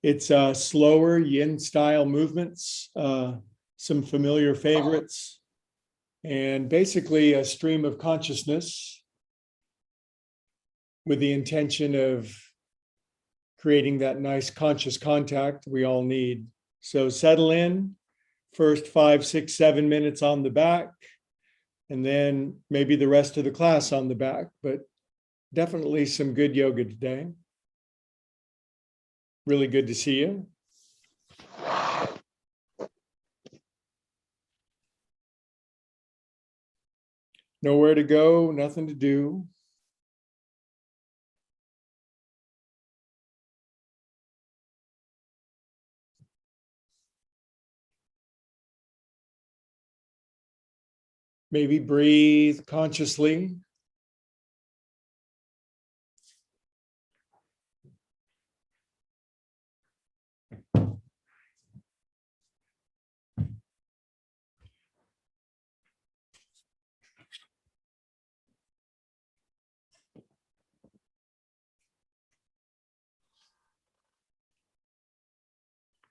It's slower yin style movements, some familiar favorites, and basically a stream of consciousness with the intention of creating that nice conscious contact we all need. So settle in, first 5, 6, 7 minutes on the back, and then maybe the rest of the class on the back, but definitely some good yoga today. Really good to see you. Nowhere to go, nothing to do. Maybe breathe consciously.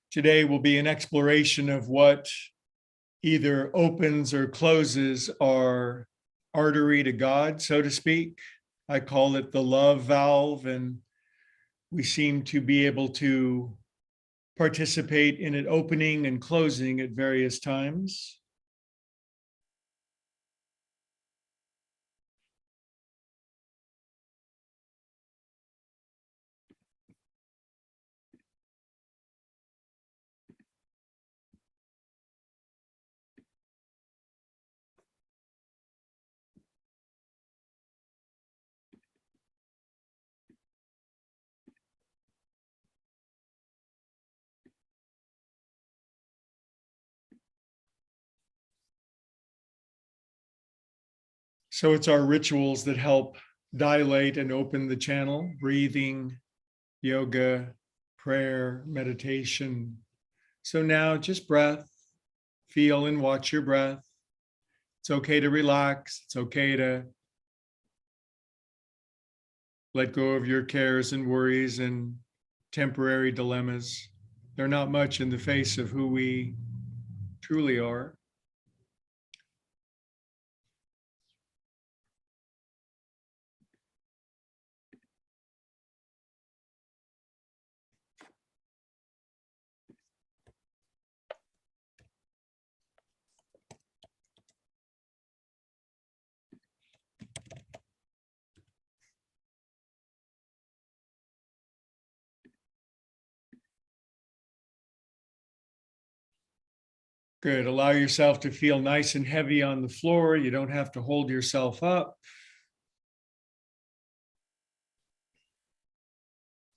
Today will be an exploration of what either opens or closes our artery to God, so to speak. I call it the love valve, and we seem to be able to participate in it opening and closing at various times. So it's our rituals that help dilate and open the channel: breathing, yoga, prayer, meditation. So now just breath, feel and watch your breath. It's okay to relax. It's okay to let go of your cares and worries and temporary dilemmas. They're not much in the face of who we truly are. Good. Allow yourself to feel nice and heavy on the floor. You don't have to hold yourself up.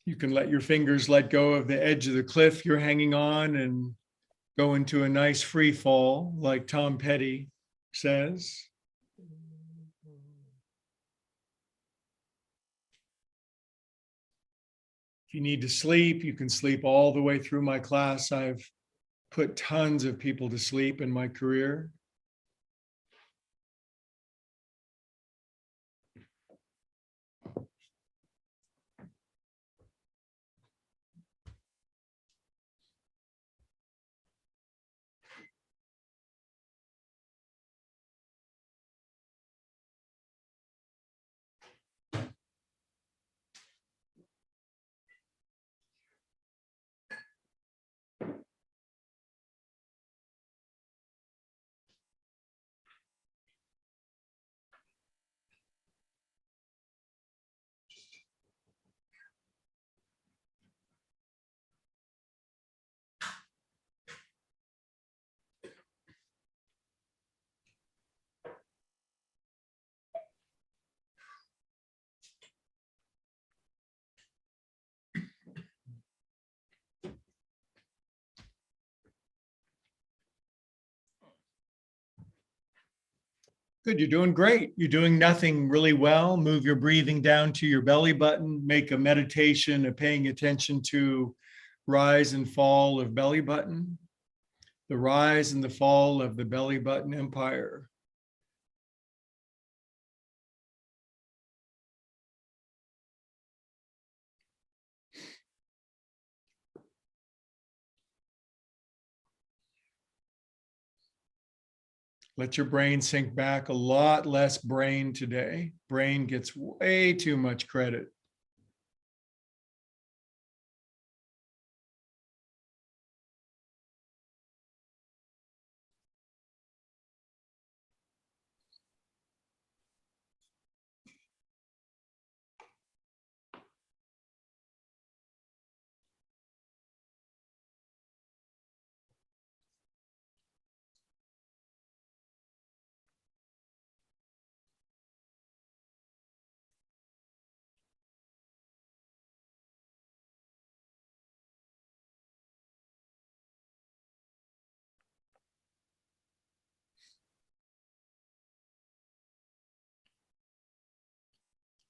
You can let your fingers let go of the edge of the cliff you're hanging on and go into a nice free fall, like Tom Petty says. If you need to sleep, you can sleep all the way through my class. I've put tons of people to sleep in my career. Good, you're doing great. You're doing nothing really well. Move your breathing down to your belly button. Make a meditation of paying attention to rise and fall of belly button, the rise and the fall of the belly button empire. Let your brain sink back. A lot less brain today. Brain gets way too much credit.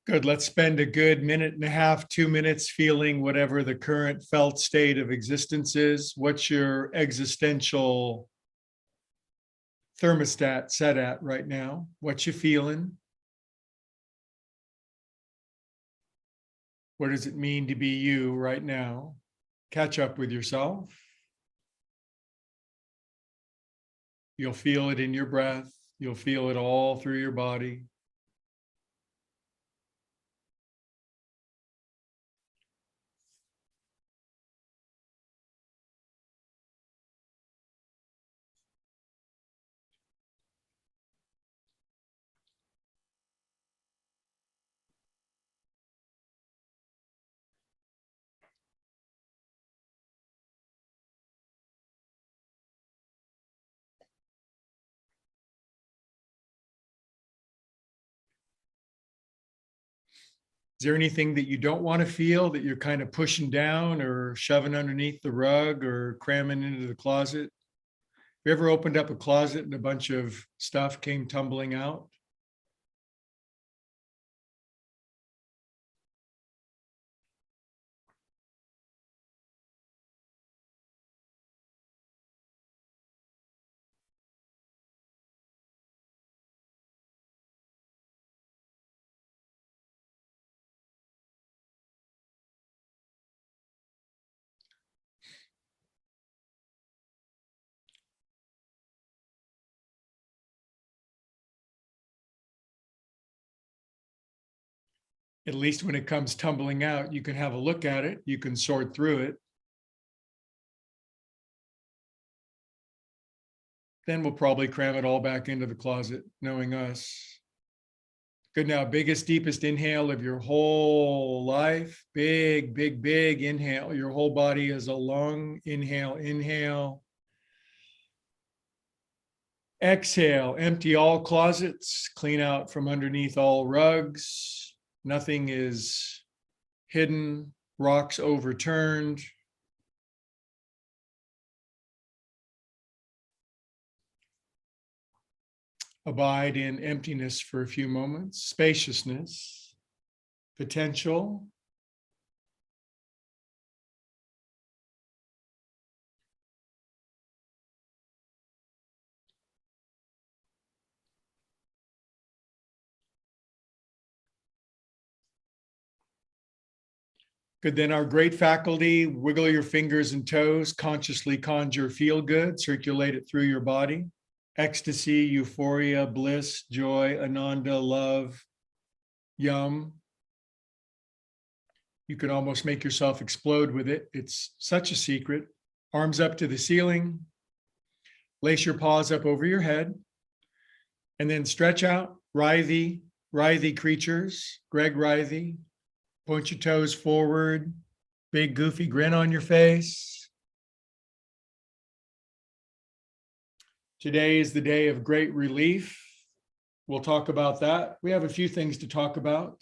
Good. Let's spend a good minute and a half, 2 minutes feeling whatever the current felt state of existence is. What's your existential thermostat set at right now? What you feeling? What does it mean to be you right now? Catch up with yourself. You'll feel it in your breath. You'll feel it all through your body. Is there anything that you don't want to feel that you're kind of pushing down or shoving underneath the rug or cramming into the closet? Have you ever opened up a closet and a bunch of stuff came tumbling out? At least when it comes tumbling out, you can have a look at it. You can sort through it. Then we'll probably cram it all back into the closet, knowing us. Good. Now, biggest, deepest inhale of your whole life. Big, big, big inhale. Your whole body is a lung. Inhale, inhale. Exhale, empty all closets, clean out from underneath all rugs. Nothing is hidden, rocks overturned. Abide in emptiness for a few moments, spaciousness, potential. Good. Then our great faculty, wiggle your fingers and toes, consciously conjure feel good, circulate it through your body. Ecstasy, euphoria, bliss, joy, ananda, love, yum. You can almost make yourself explode with it. It's such a secret. Arms up to the ceiling. Lace your paws up over your head. And then stretch out, writhy creatures, Greg writhy. Point your toes forward, big goofy grin on your face. Today is the day of great relief. We'll talk about that. We have a few things to talk about,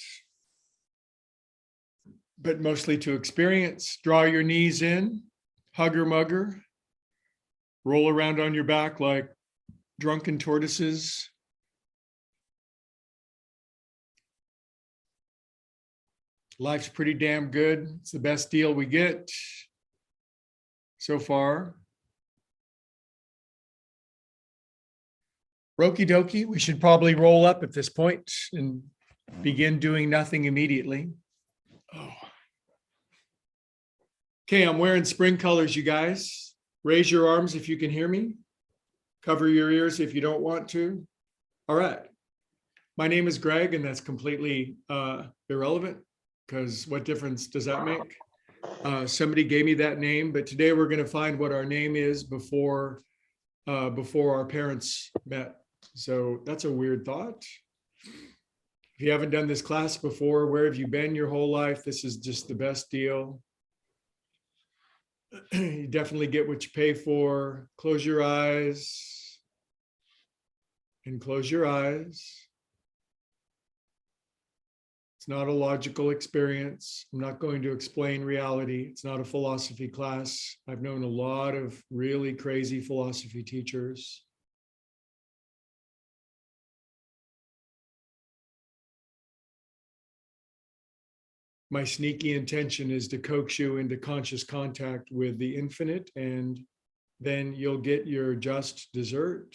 but mostly to experience. Draw your knees in, hugger mugger, roll around on your back like drunken tortoises. Life's pretty damn good. It's the best deal we get so far. Roki dokie, we should probably roll up at this point and begin doing nothing immediately. Oh. Okay, I'm wearing spring colors, you guys. Raise your arms if you can hear me. Cover your ears if you don't want to. All right. My name is Greg, and that's completely irrelevant because what difference does that make? Somebody gave me that name, but today we're going to find what our name is before our parents met. So that's a weird thought. If you haven't done this class before, where have you been your whole life? This is just the best deal. You definitely get what you pay for. Close your eyes and close your eyes. It's not a logical experience. I'm not going to explain reality. It's not a philosophy class. I've known a lot of really crazy philosophy teachers. My sneaky intention is to coax you into conscious contact with the infinite, and then you'll get your just dessert.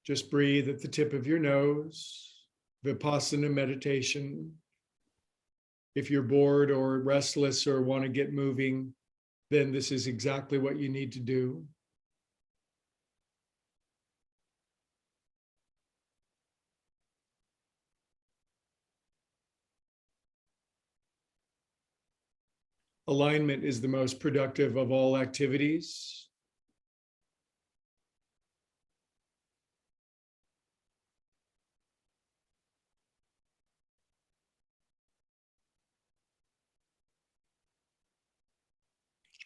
Just breathe at the tip of your nose, Vipassana meditation. If you're bored or restless or want to get moving, then this is exactly what you need to do. Alignment is the most productive of all activities.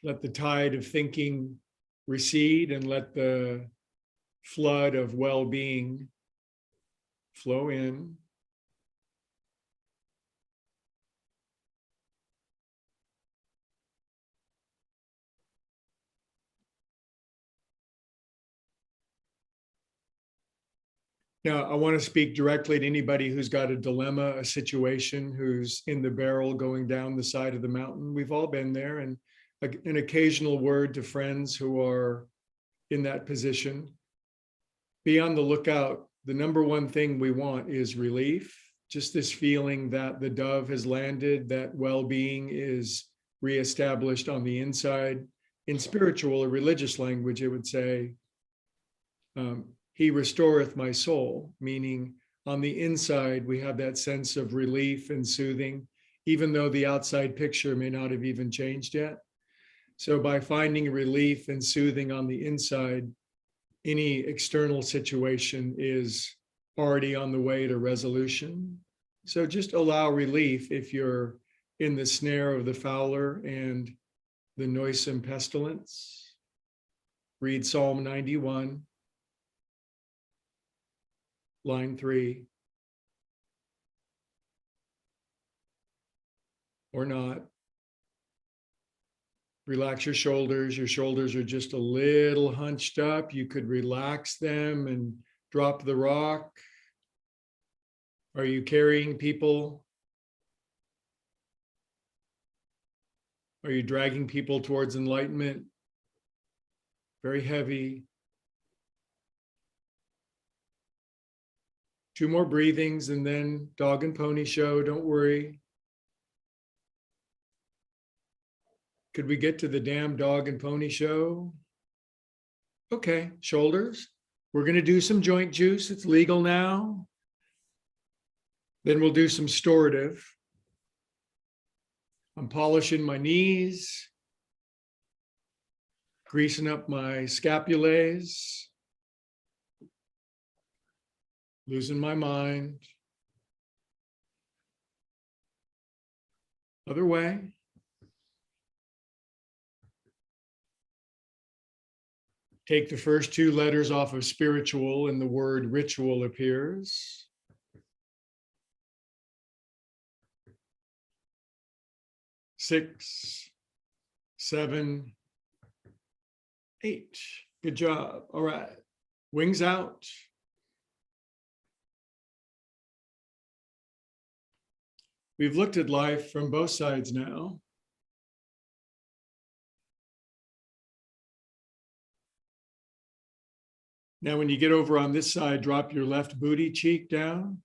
Let the tide of thinking recede and let the flood of well-being flow in. Now, I want to speak directly to anybody who's got a dilemma, a situation, who's in the barrel going down the side of the mountain. We've all been there, and an occasional word to friends who are in that position. Be on the lookout. The number one thing we want is relief, just this feeling that the dove has landed, that well-being is reestablished on the inside. In spiritual or religious language, it would say, he restoreth my soul, meaning on the inside, we have that sense of relief and soothing, even though the outside picture may not have even changed yet. So by finding relief and soothing on the inside, any external situation is already on the way to resolution. So just allow relief if you're in the snare of the fowler and the noisome pestilence. Read Psalm 91. Line 3, or not. Relax your shoulders. Your shoulders are just a little hunched up. You could relax them and drop the rock. Are you carrying people? Are you dragging people towards enlightenment? Very heavy. 2 more breathings and then dog and pony show. Don't worry. Could we get to the damn dog and pony show? Okay, shoulders. We're going to do some joint juice. It's legal now. Then we'll do some storative. I'm polishing my knees, greasing up my scapulae, losing my mind. Other way. Take the first 2 letters off of spiritual and the word ritual appears. Six, 7, 8. Good job. All right. Wings out. We've looked at life from both sides now. Now, when you get over on this side, drop your left booty cheek down.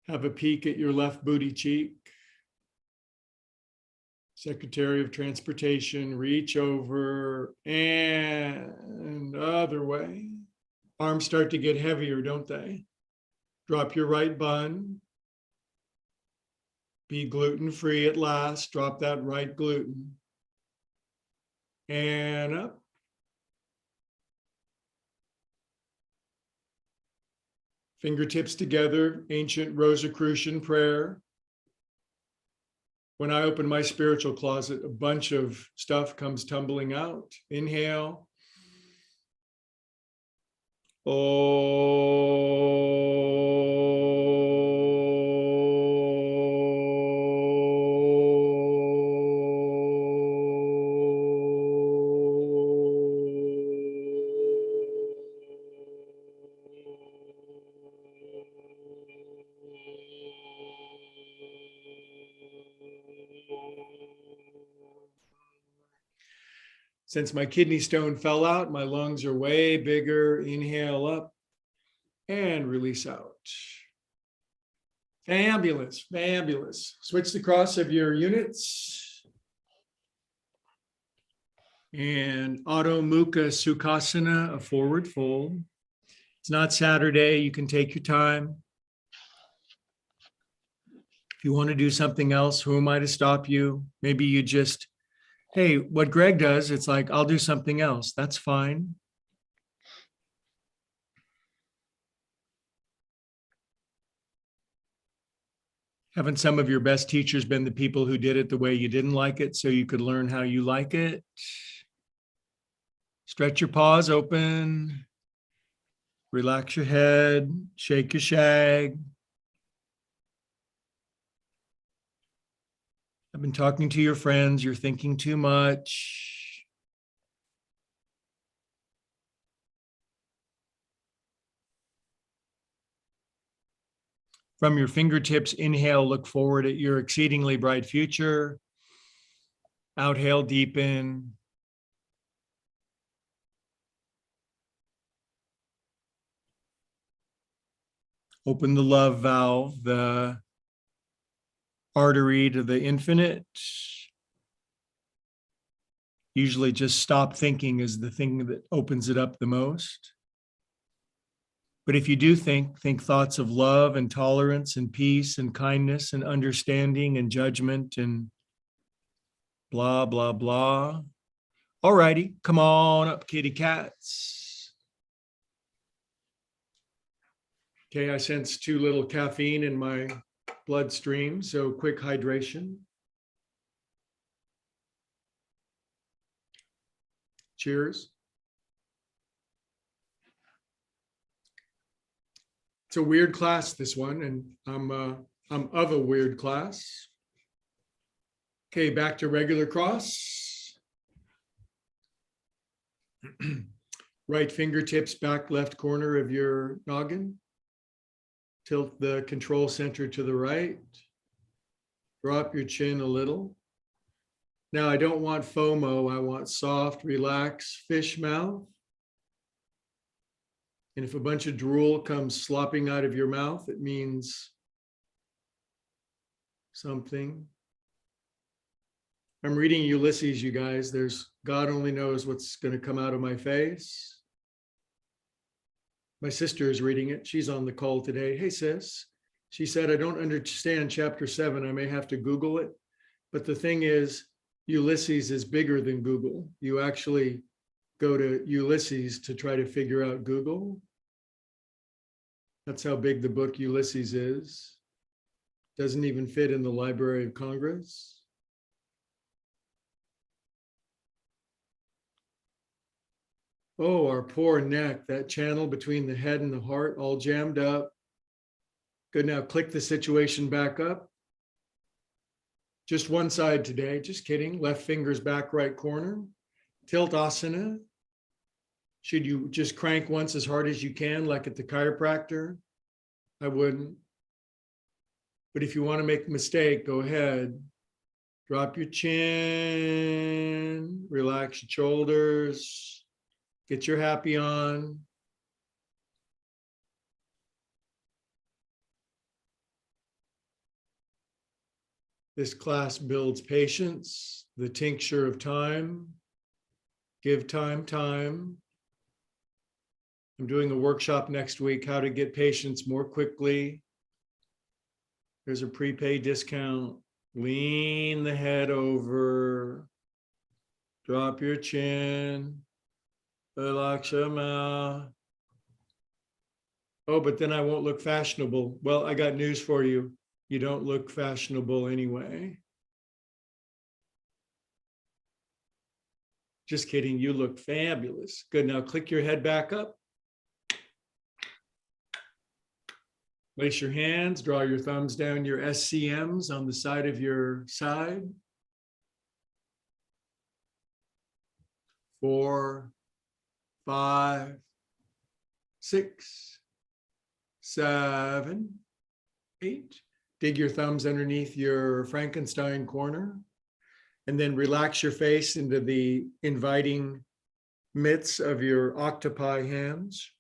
Have a peek at your left booty cheek. Secretary of Transportation, reach over and other way. Arms start to get heavier, don't they? Drop your right bun. Be gluten-free at last. Drop that right gluten. And up. Fingertips together, ancient Rosicrucian prayer. When I open my spiritual closet, a bunch of stuff comes tumbling out. Inhale. Since my kidney stone fell out, my lungs are way bigger. Inhale up and release out. Fabulous, fabulous. Switch the cross of your units. And Adho Mukha Sukhasana, a forward fold. It's not Saturday, you can take your time. If you want to do something else, who am I to stop you? Maybe you just, hey, what Greg does, it's like, I'll do something else. That's fine. Haven't some of your best teachers been the people who did it the way you didn't like it so you could learn how you like it? Stretch your paws open. Relax your head. Shake your shag. I've been talking to your friends. You're thinking too much. From your fingertips, inhale, look forward at your exceedingly bright future. Outhale, deepen. Open the love valve, the artery to the infinite. Usually just stop thinking is the thing that opens it up the most. But if you do think thoughts of love and tolerance and peace and kindness and understanding and judgment and blah, blah, blah. All righty, come on up, kitty cats. Okay, I sense too little caffeine in my bloodstream, so quick hydration. Cheers. It's a weird class, this one, and I'm of a weird class. Okay, back to regular cross. Right fingertips back left corner of your noggin. Tilt the control center to the right. Drop your chin a little. Now, I don't want FOMO. I want soft, relaxed fish mouth. And if a bunch of drool comes slopping out of your mouth, it means something. I'm reading Ulysses, you guys. There's God only knows what's going to come out of my face. My sister is reading it. She's on the call today. Hey, sis. She said, I don't understand chapter 7. I may have to Google it. But the thing is, Ulysses is bigger than Google. You actually go to Ulysses to try to figure out Google. That's how big the book Ulysses is. Doesn't even fit in the Library of Congress. Oh, our poor neck, that channel between the head and the heart, all jammed up. Good, now click the situation back up. Just one side today, just kidding. Left finger's back right corner. Tilt asana. Should you just crank once as hard as you can, like at the chiropractor? I wouldn't. But if you want to make a mistake, go ahead. Drop your chin, relax your shoulders. Get your happy on. This class builds patience, the tincture of time. Give time, time. I'm doing a workshop next week, how to get patients more quickly. There's a prepaid discount. Lean the head over. Drop your chin. Relax your mouth. Oh, but then I won't look fashionable. Well, I got news for you. You don't look fashionable anyway. Just kidding, you look fabulous. Good, now click your head back up. Place your hands, draw your thumbs down your SCMs on the side of your side. 4, 5, 6, 7, 8. Dig your thumbs underneath your Frankenstein corner, and then relax your face into the inviting mitts of your octopi hands.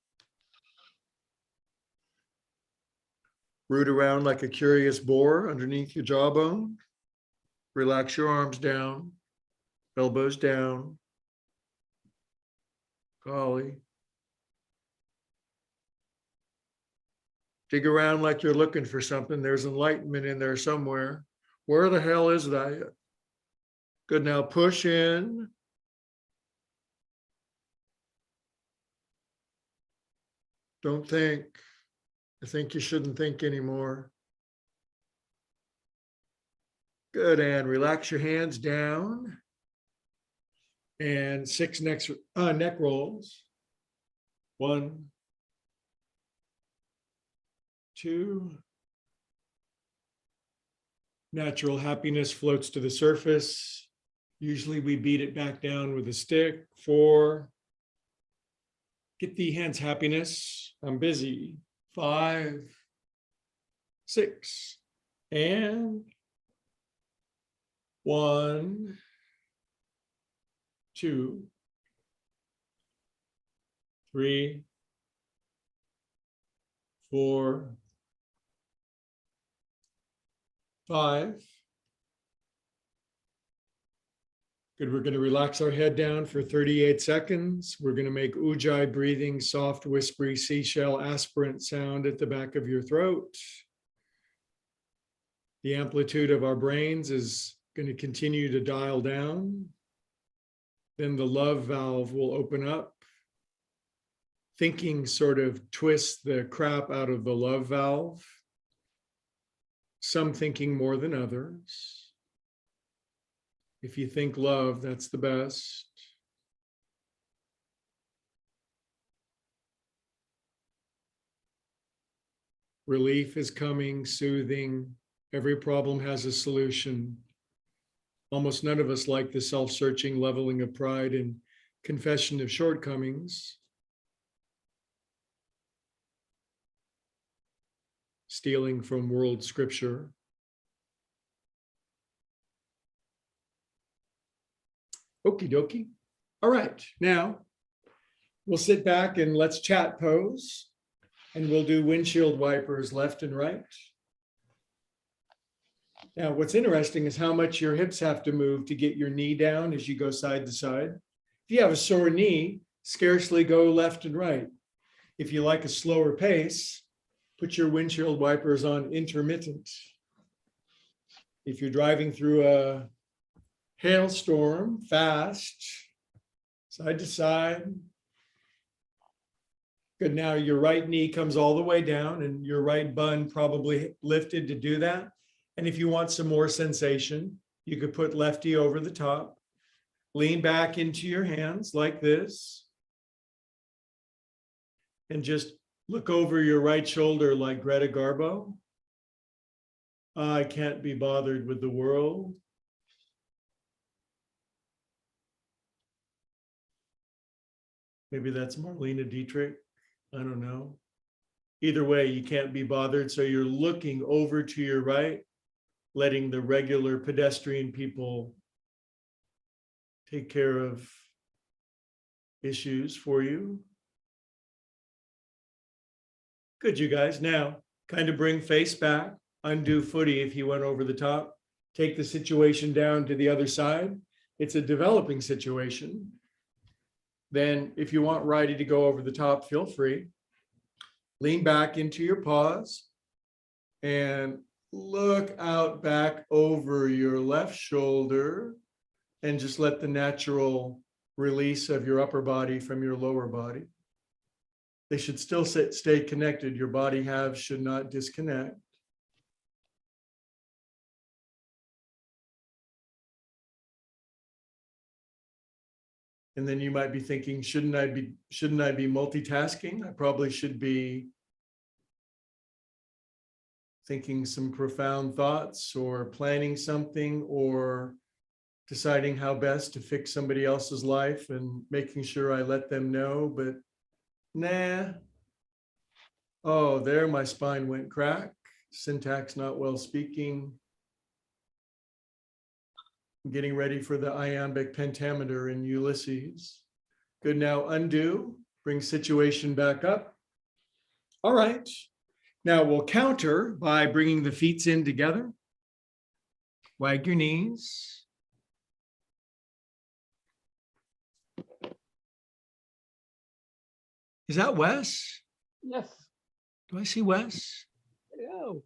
Root around like a curious boar underneath your jawbone. Relax your arms down, elbows down. Golly. Dig around like you're looking for something. There's enlightenment in there somewhere. Where the hell is that? Good, now push in. Don't think. I think you shouldn't think anymore. Good, and relax your hands down. And 6 neck rolls. 1, 2. Natural happiness floats to the surface. Usually we beat it back down with a stick. 4. Get the hands happiness. I'm busy. 5, 6, and 1, 2, 3, 4, 5. Good, we're going to relax our head down for 38 seconds. We're going to make ujjayi breathing, soft, whispery seashell aspirant sound at the back of your throat. The amplitude of our brains is going to continue to dial down. Then the love valve will open up. Thinking sort of twists the crap out of the love valve. Some thinking more than others. If you think love, that's the best. Relief is coming, soothing. Every problem has a solution. Almost none of us like the self-searching leveling of pride and confession of shortcomings. Stealing from world scripture. Okie dokie. All right, now we'll sit back and let's chat pose, and we'll do windshield wipers left and right. Now, what's interesting is how much your hips have to move to get your knee down as you go side to side. If you have a sore knee, scarcely go left and right. If you like a slower pace, put your windshield wipers on intermittent. If you're driving through a hailstorm, fast, side to side. Good, now your right knee comes all the way down and your right bun probably lifted to do that. And if you want some more sensation, you could put lefty over the top, lean back into your hands like this, and just look over your right shoulder like Greta Garbo. I can't be bothered with the world. Maybe that's Marlene Dietrich. I don't know. Either way, you can't be bothered. So you're looking over to your right, letting the regular pedestrian people take care of issues for you. Good, you guys. Now, kind of bring face back, undo footy if you went over the top. take the situation down to the other side. It's a developing situation. Then if you want righty to go over the top, feel free. Lean back into your paws and look out back over your left shoulder and just let the natural release of your upper body from your lower body. They should still stay connected. Your body halves should not disconnect. And then you might be thinking, shouldn't I be multitasking? I probably should be thinking some profound thoughts or planning something or deciding how best to fix somebody else's life and making sure I let them know, but nah. Oh, there my spine went crack. Syntax not well speaking. Getting ready for the iambic pentameter in Ulysses. Good, now undo, bring situation back up. All right, now we'll counter by bringing the feet in together. Wag your knees. Is that Wes? Yes. Do I see Wes? No.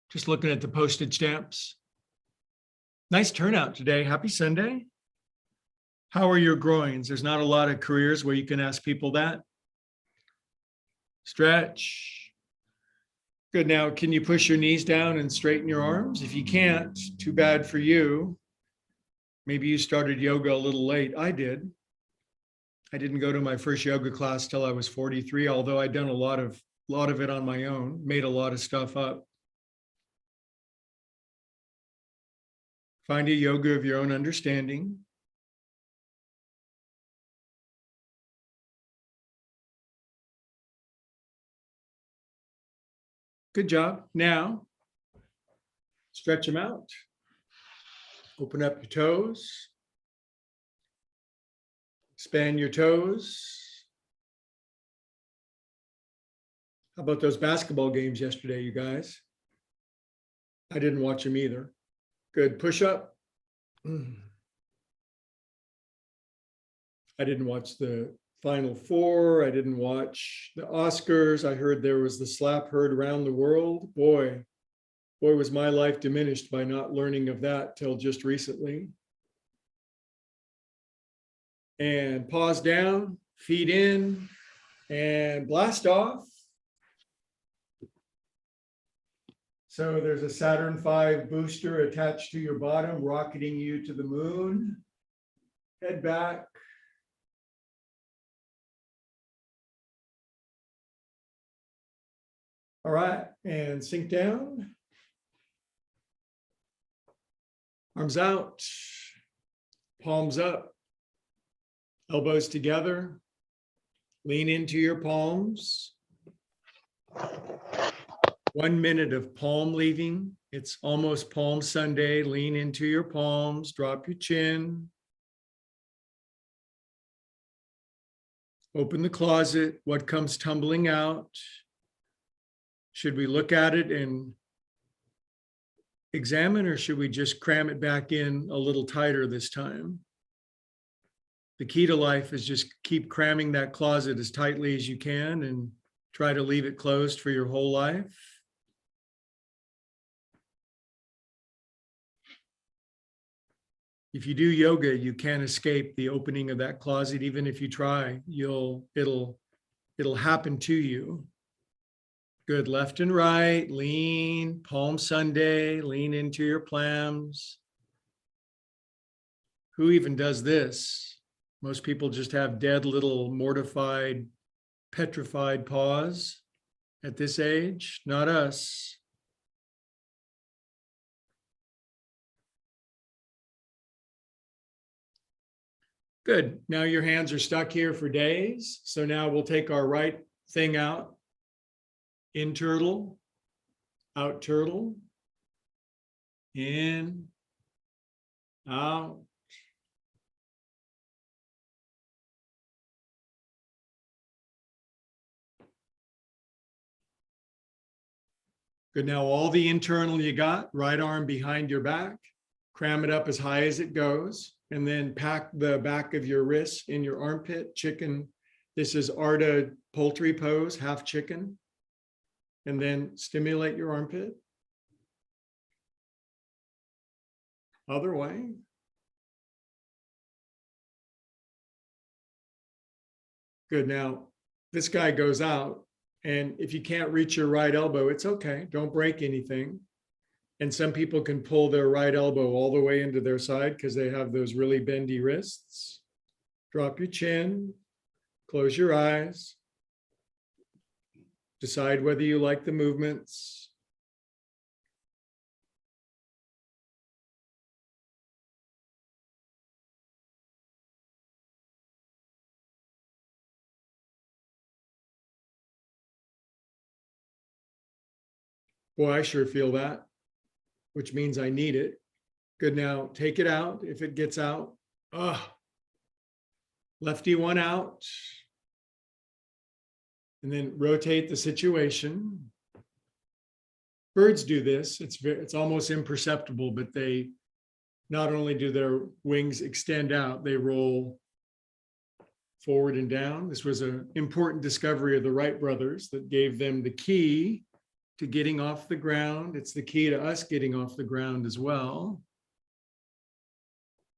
Just looking at the postage stamps. Nice turnout today. Happy Sunday. How are your groins? There's not a lot of careers where you can ask people that. Stretch. Good. Now, can you push your knees down and straighten your arms? If you can't, too bad for you. Maybe you started yoga a little late. I did. I didn't go to my first yoga class till I was 43, although I'd done a lot of it on my own, made a lot of stuff up. Find a yoga of your own understanding. Good job. Now, stretch them out. Open up your toes. Expand your toes. How about those basketball games yesterday, you guys? I didn't watch them either. Good. Push up. I didn't watch the Final Four. I didn't watch the Oscars. I heard there was the slap heard around the world. Boy, was my life diminished by not learning of that till just recently. And pause down, feet in, and blast off. So there's a Saturn V booster attached to your bottom, rocketing you to the moon. Head back. All right, and sink down. Arms out, palms up, elbows together. Lean into your palms. 1 minute of palm leaving. It's almost Palm Sunday. Lean into your palms, drop your chin. Open the closet. What comes tumbling out? Should we look at it and examine, or should we just cram it back in a little tighter this time? The key to life is just keep cramming that closet as tightly as you can and try to leave it closed for your whole life. If you do yoga, you can't escape the opening of that closet. Even if you try, it'll happen to you. Good. Left and right, lean, Palm Sunday, lean into your plams. Who even does this? Most people just have dead little mortified, petrified paws at this age. Not us. Good. Now your hands are stuck here for days. So now we'll take our right thing out. In turtle, out turtle, in, out. Good. Now all the internal you got, right arm behind your back, cram it up as high as it goes, and then pack the back of your wrist in your armpit, chicken. This is Arda poultry pose, half chicken. And then stimulate your armpit. Other way. Good. Now, this guy goes out, and if you can't reach your right elbow, it's okay. Don't break anything. And some people can pull their right elbow all the way into their side because they have those really bendy wrists. Drop your chin, close your eyes. Decide whether you like the movements. Boy, I sure feel that, which means I need it. Good. Now take it out. If it gets out, lefty one out. And then rotate the situation. Birds do this. It's almost imperceptible, but they not only do their wings extend out, they roll forward and down. This was an important discovery of the Wright brothers that gave them the key to getting off the ground. It's the key to us getting off the ground as well.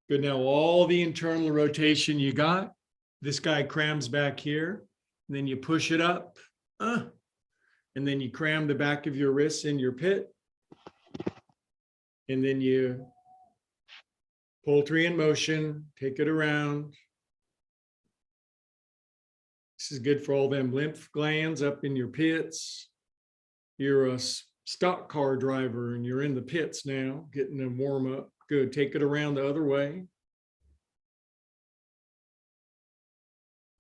Good. Now all the internal rotation you got, this guy crams back here, and then you push it up, and then you cram the back of your wrists in your pit, and then you poultry in motion, take it around. This is good for all them lymph glands up in your pits. You're a stock car driver and you're in the pits now, getting a warm up. Good. Take it around the other way.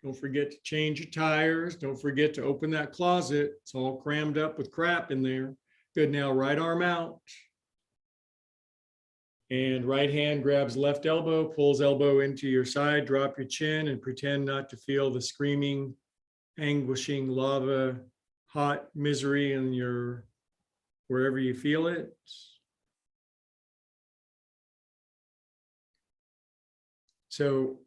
Don't forget to change your tires. Don't forget to open that closet. It's all crammed up with crap in there. Good. Now right arm out. And right hand grabs left elbow, pulls elbow into your side, drop your chin and pretend not to feel the screaming, anguishing lava, hot misery in your, wherever you feel it. So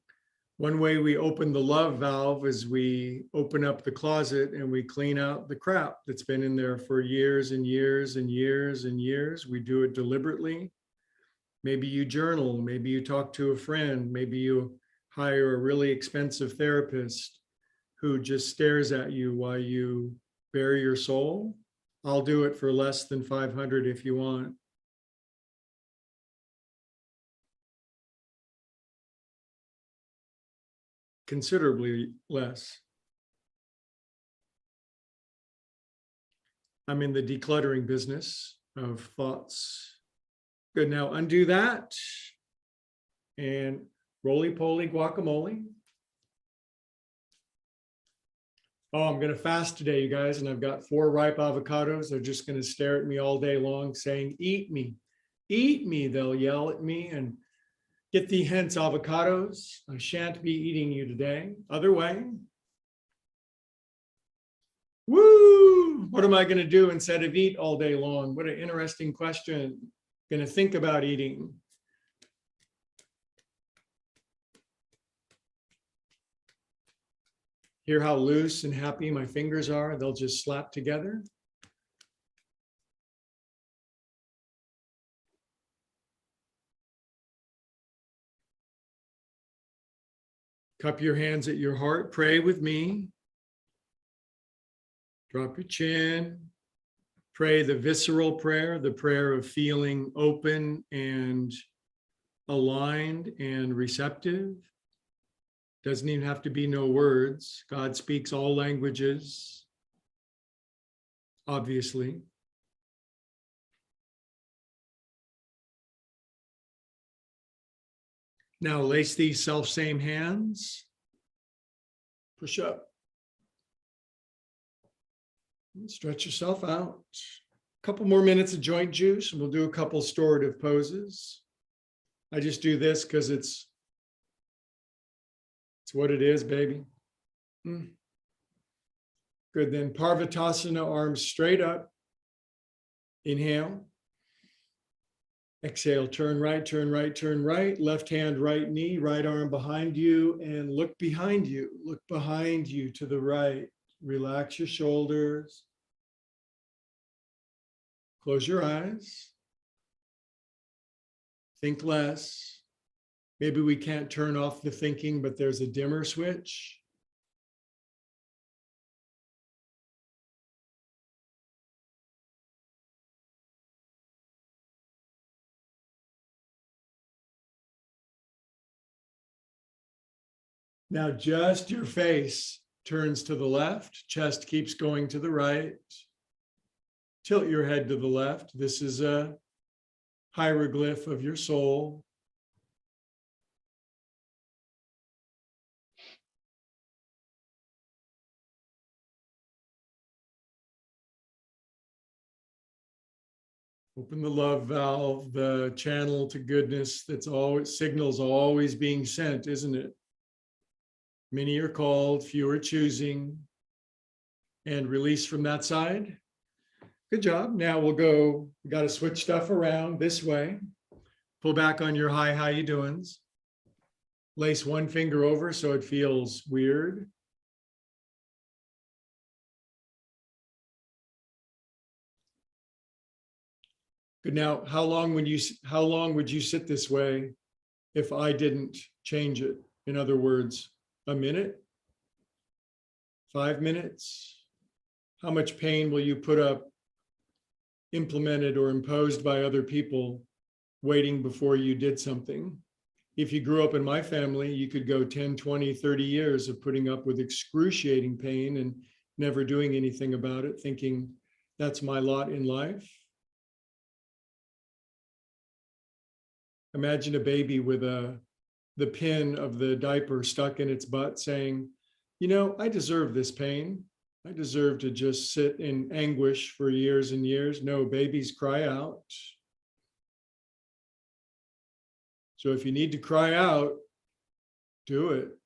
one way we open the love valve is we open up the closet and we clean out the crap that's been in there for years and years and years and years. We do it deliberately. Maybe you journal, maybe you talk to a friend, maybe you hire a really expensive therapist who just stares at you while you bare your soul. I'll do it for less than 500 if you want. Considerably less. I'm in the decluttering business of thoughts. Good. Now undo that and roly-poly guacamole. Oh, I'm going to fast today, you guys, and I've got 4 ripe avocados. They're just going to stare at me all day long saying, eat me, eat me. They'll yell at me and get thee hence, avocados. I shan't be eating you today. Other way. Woo! What am I going to do instead of eat all day long? What an interesting question. Going to think about eating. Hear how loose and happy my fingers are? They'll just slap together. Cup your hands at your heart. Pray with me. Drop your chin. Pray the visceral prayer, the prayer of feeling open and aligned and receptive. Doesn't even have to be no words. God speaks all languages, obviously. Now lace these self-same hands. Push up. Stretch yourself out. A couple more minutes of joint juice, and we'll do a couple restorative poses. I just do this because it's what it is, baby. Good. Then Parvatasana, arms straight up. Inhale. Exhale, turn right, turn right, turn right. Left hand, right knee, right arm behind you, and look behind you. Look behind you to the right. Relax your shoulders. Close your eyes. Think less. Maybe we can't turn off the thinking, but there's a dimmer switch. Now just your face turns to the left, chest keeps going to the right. Tilt your head to the left. This is a hieroglyph of your soul. Open the love valve, the channel to goodness that's always, signals always being sent, isn't it? Many are called, few are choosing. And release from that side. Good job. Now we'll go, we got to switch stuff around this way. Pull back on your hi, how you doings. Lace one finger over so it feels weird. Good. Now, how long would you sit this way if I didn't change it? In other words, a minute? 5 minutes? How much pain will you put up, implemented or imposed by other people, waiting before you did something? If you grew up in my family, you could go 10, 20, 30 years of putting up with excruciating pain and never doing anything about it, thinking that's my lot in life. Imagine a baby with the pin of the diaper stuck in its butt saying, you know, I deserve this pain. I deserve to just sit in anguish for years and years. No, babies cry out. So if you need to cry out, do it.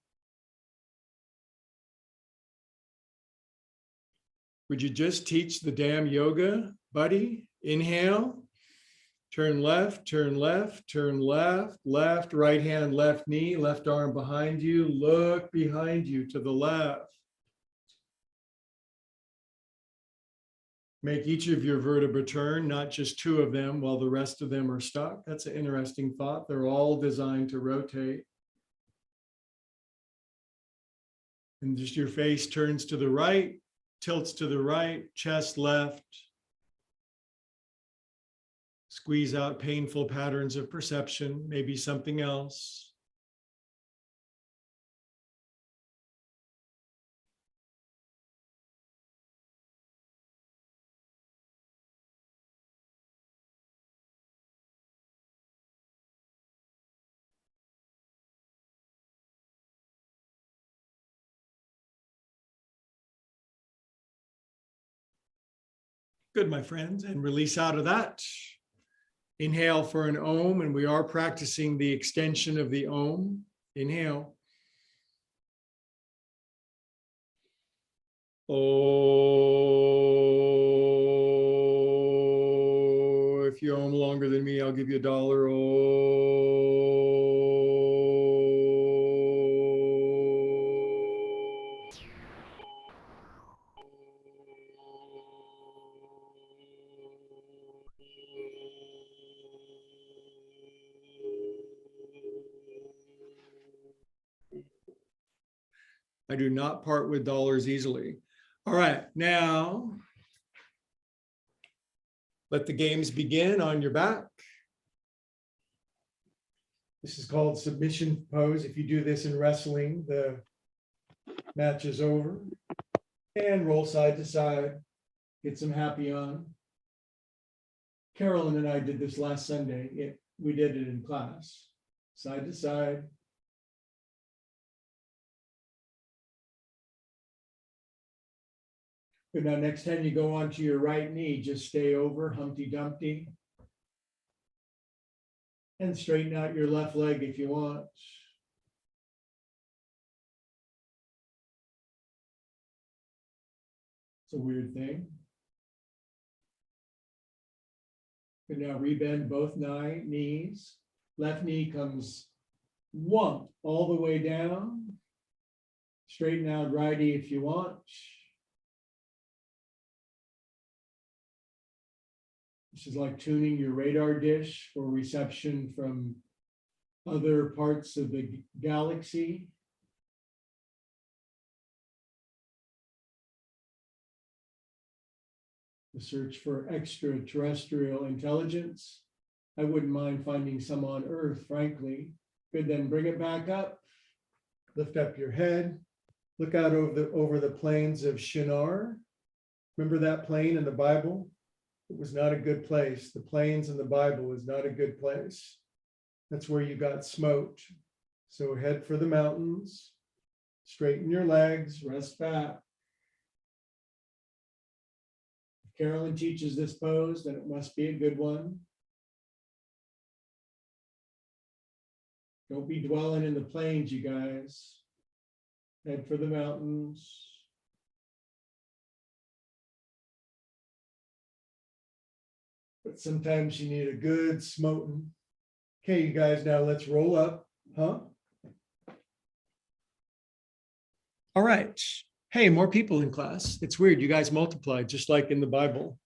Would you just teach the damn yoga, buddy? Inhale, turn left, turn left, turn left, left, right hand, left knee, left arm behind you. Look behind you to the left. Make each of your vertebrae turn, not just two of them while the rest of them are stuck. That's an interesting thought. They're all designed to rotate. And just your face turns to the right, tilts to the right, chest left. Squeeze out painful patterns of perception, maybe something else. Good, my friends, and release out of that. Inhale for an Om, and we are practicing the extension of the Om. Inhale. Oh, if you Om longer than me, I'll give you $1. Oh. I do not part with dollars easily. All right, now let the games begin on your back. This is called submission pose. If you do this in wrestling, the match is over. And roll side to side, get some happy on. Carolyn and I did this last Sunday. We did it in class, side to side. Good. Now, next time you go onto your right knee, just stay over, Humpty Dumpty. And straighten out your left leg if you want. It's a weird thing. And now rebend both knees. Left knee comes wump all the way down. Straighten out righty if you want. This is like tuning your radar dish for reception from other parts of the galaxy. The search for extraterrestrial intelligence. I wouldn't mind finding some on Earth, frankly. Good, then bring it back up. Lift up your head. Look out over the plains of Shinar. Remember that plain in the Bible? It was not a good place. The plains in the Bible is not a good place. That's where you got smoked. So head for the mountains. Straighten your legs, rest back. If Carolyn teaches this pose, then it must be a good one. Don't be dwelling in the plains, you guys. Head for the mountains. But sometimes you need a good smoting. Okay, you guys, now let's roll up, huh? All right. Hey, more people in class. It's weird. You guys multiplied just like in the Bible.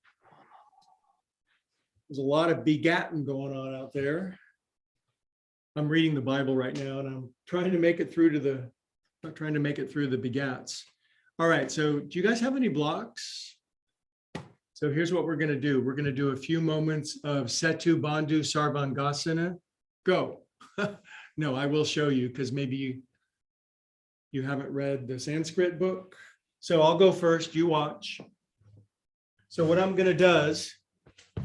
There's a lot of begatting going on out there. I'm reading the Bible right now, and I'm trying to make it through to the, not trying to make it through the begats. All right, so do you guys have any blocks? So here's what we're going to do. We're going to do a few moments of Setu Bandhu Sarvangasana. Go. No, I will show you because maybe you haven't read the Sanskrit book. So I'll go first, you watch. So what I'm going to do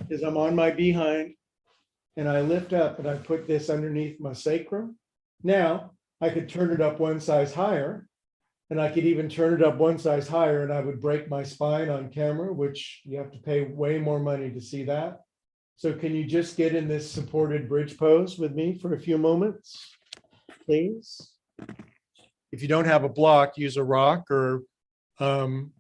is I'm on my behind and I lift up and I put this underneath my sacrum. Now I could turn it up one size higher, and I could even turn it up one size higher and I would break my spine on camera, which you have to pay way more money to see that. So can you just get in this supported bridge pose with me for a few moments, please? If you don't have a block, use a rock or the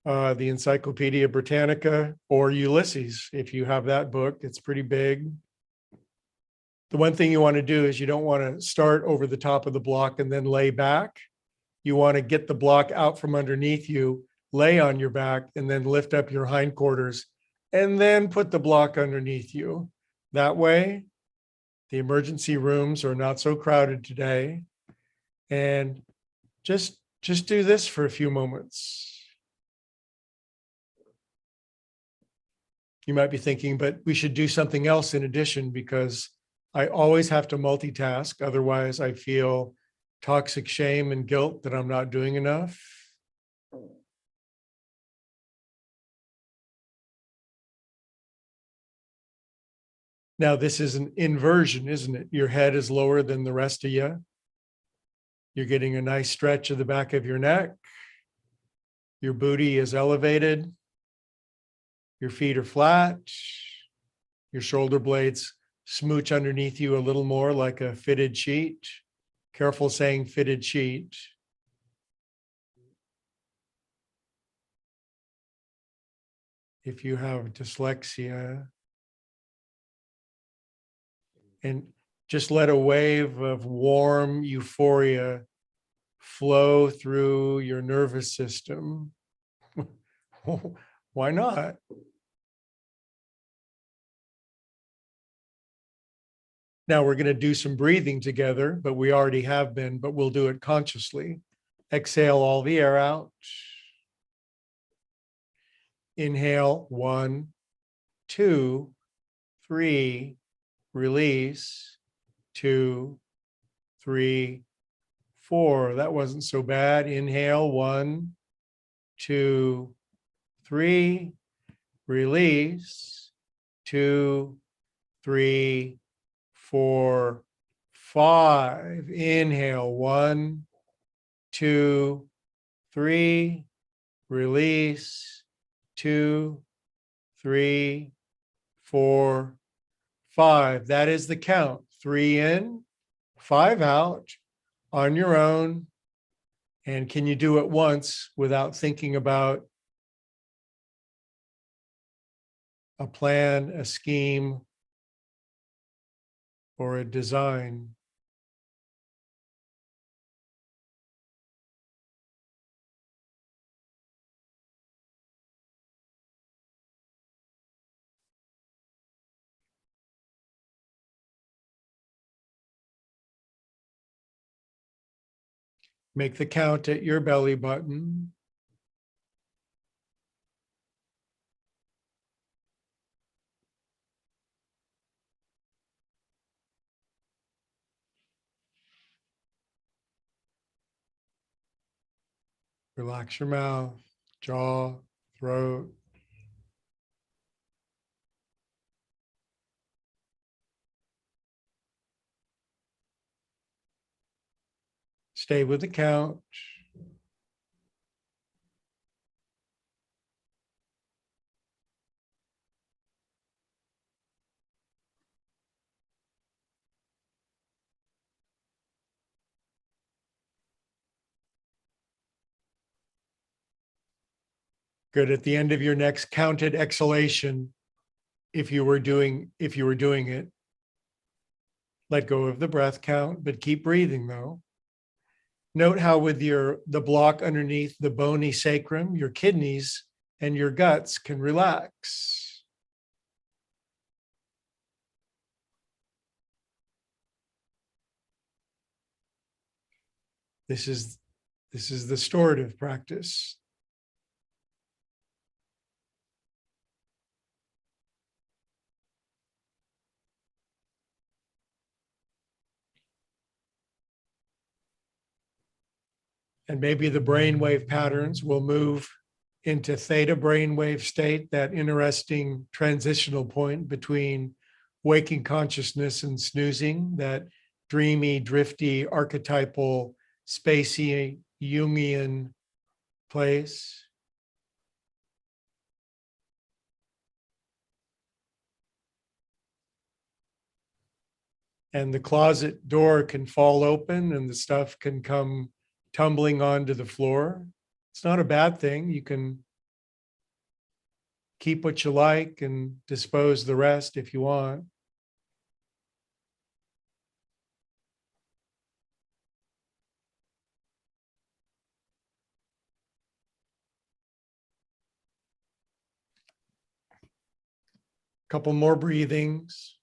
Encyclopedia Britannica or Ulysses. If you have that book, it's pretty big. The one thing you want to do is you don't want to start over the top of the block and then lay back. You want to get the block out from underneath you, lay on your back, and then lift up your hindquarters, and then put the block underneath you. That way, the emergency rooms are not so crowded today. And just do this for a few moments. You might be thinking, but we should do something else in addition, because I always have to multitask. Otherwise, I feel toxic shame and guilt that I'm not doing enough. Now, this is an inversion, isn't it? Your head is lower than the rest of you. You're getting a nice stretch of the back of your neck. Your booty is elevated. Your feet are flat. Your shoulder blades smooch underneath you a little more like a fitted sheet. Careful saying fitted sheet. If you have dyslexia. And just let a wave of warm euphoria flow through your nervous system. Why not? Now we're going to do some breathing together, but we already have been, but we'll do it consciously. Exhale all the air out. Inhale, 1, 2, 3, release, 2, 3, 4. That wasn't so bad. Inhale, 1, 2, 3, release, 2, 3, 4, 5. Inhale, 1, 2, 3, release, 2, 3, 4, 5. That is the count. 3 in, 5 out on your own. And can you do it once without thinking about a plan, a scheme, or a design. Make the count at your belly button. Relax your mouth, jaw, throat. Stay with the count. Good. At the end of your next counted exhalation, if you were doing it, let go of the breath count, but keep breathing though. Note how with the block underneath the bony sacrum, your kidneys and your guts can relax. This is the storative practice. And maybe the brainwave patterns will move into theta brainwave state, that interesting transitional point between waking consciousness and snoozing, that dreamy, drifty, archetypal, spacey, Jungian place. And the closet door can fall open and the stuff can come tumbling onto the floor. It's not a bad thing. You can keep what you like and dispose the rest if you want. Couple more breathings.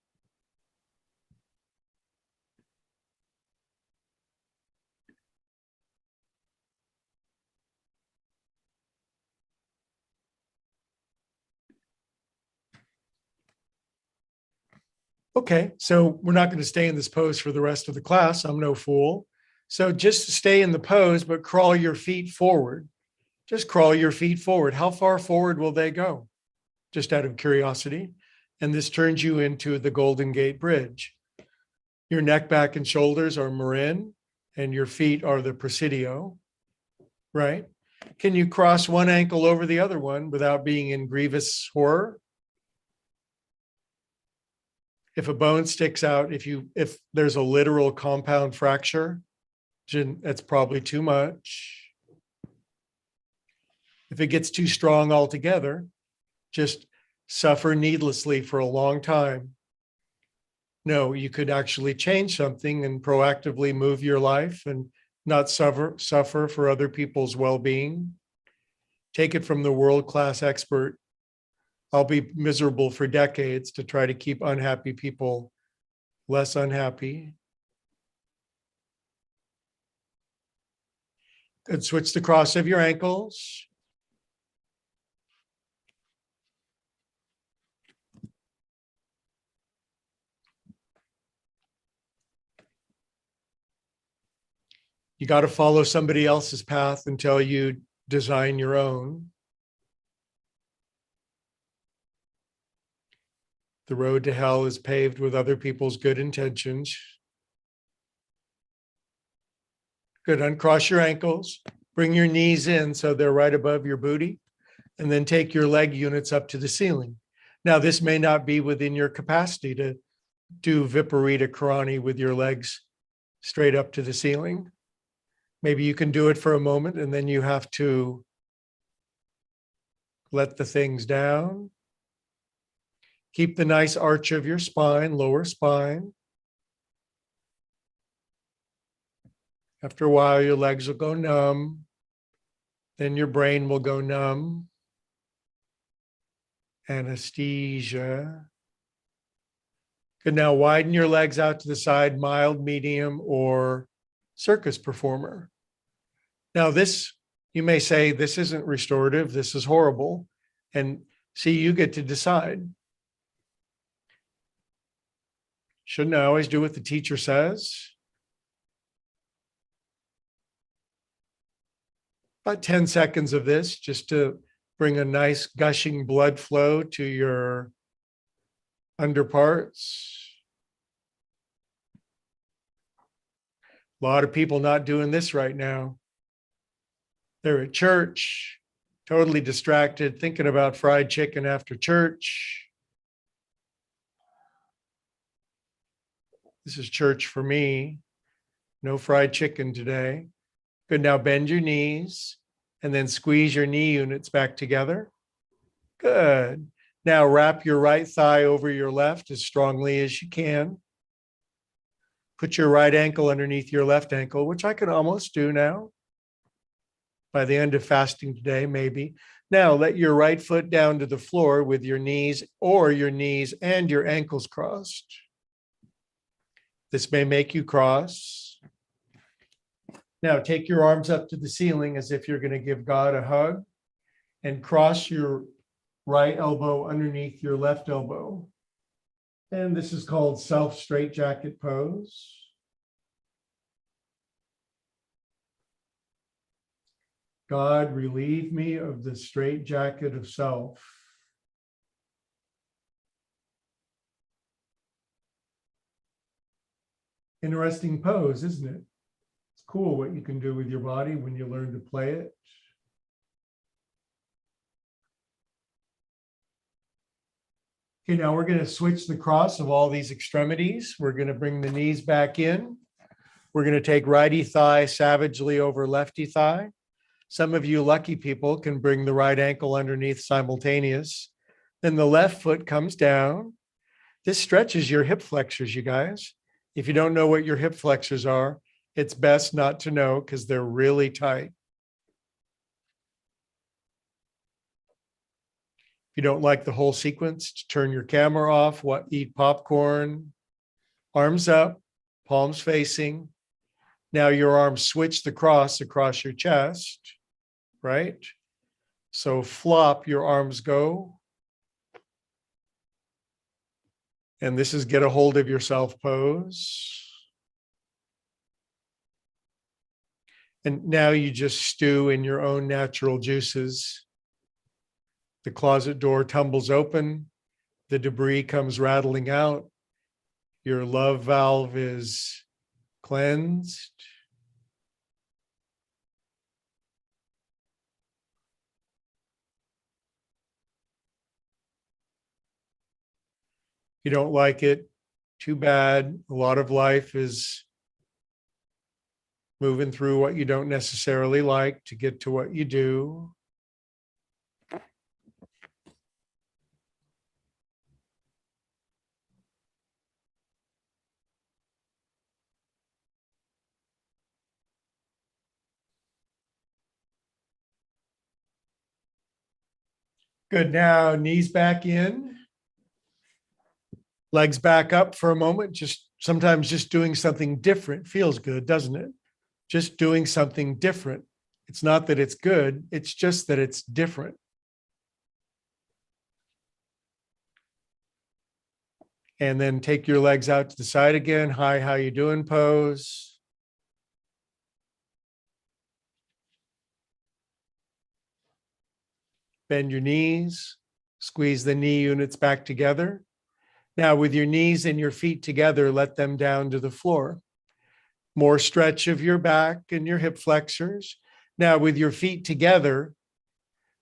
Okay, so we're not going to stay in this pose for the rest of the class. I'm no fool. So just stay in the pose, but crawl your feet forward. Just crawl your feet forward. How far forward will they go? Just out of curiosity. And this turns you into the Golden Gate Bridge. Your neck, back, and shoulders are Marin, and your feet are the Presidio, right? Can you cross one ankle over the other one without being in grievous horror? If a bone sticks out, if there's a literal compound fracture, that's probably too much. If it gets too strong altogether, just suffer needlessly for a long time. No, you could actually change something and proactively move your life and not suffer for other people's well-being. Take it from the world-class expert. I'll be miserable for decades to try to keep unhappy people less unhappy. Good. Switch the cross of your ankles. You got to follow somebody else's path until you design your own. The road to hell is paved with other people's good intentions. Good. Uncross your ankles. Bring your knees in so they're right above your booty. And then take your leg units up to the ceiling. Now, this may not be within your capacity to do Viparita Karani with your legs straight up to the ceiling. Maybe you can do it for a moment and then you have to let the things down. Keep the nice arch of your spine, lower spine. After a while, your legs will go numb. Then your brain will go numb. Anesthesia. Good. Now widen your legs out to the side, mild, medium, or circus performer. Now this, you may say, this isn't restorative, this is horrible. And see, you get to decide. Shouldn't I always do what the teacher says? About 10 seconds of this just to bring a nice gushing blood flow to your underparts. A lot of people not doing this right now. They're at church, totally distracted, thinking about fried chicken after church. This is church for me. No fried chicken today. Good. Now bend your knees and then squeeze your knee units back together. Good. Now wrap your right thigh over your left as strongly as you can. Put your right ankle underneath your left ankle, which I can almost do now. By the end of fasting today, maybe. Now let your right foot down to the floor with your knees and your ankles crossed. This may make you cross. Now take your arms up to the ceiling as if you're going to give God a hug and cross your right elbow underneath your left elbow. And this is called self straitjacket pose. God, relieve me of the straitjacket of self. Interesting pose, isn't it? It's cool what you can do with your body when you learn to play it. Okay, now we're going to switch the cross of all these extremities. We're going to bring the knees back in. We're going to take righty thigh savagely over lefty thigh. Some of you lucky people can bring the right ankle underneath simultaneous. Then the left foot comes down. This stretches your hip flexors, you guys. If you don't know what your hip flexors are, it's best not to know because they're really tight. If you don't like the whole sequence, turn your camera off, eat popcorn, arms up, palms facing. Now your arms switch the cross across your chest, right? So flop, your arms go. And this is get a hold of yourself pose. And now you just stew in your own natural juices. The closet door tumbles open. The debris comes rattling out. Your love valve is cleansed. You don't like it, too bad. A lot of life is moving through what you don't necessarily like to get to what you do. Good. Now knees back in, legs back up for a moment. Sometimes just doing something different feels good, doesn't it? Just doing something different. It's not that it's good, it's just that it's different. And then take your legs out to the side again. Hi, how you doing pose. Bend your knees, squeeze the knee units back together. Now with your knees and your feet together, let them down to the floor. More stretch of your back and your hip flexors. Now with your feet together,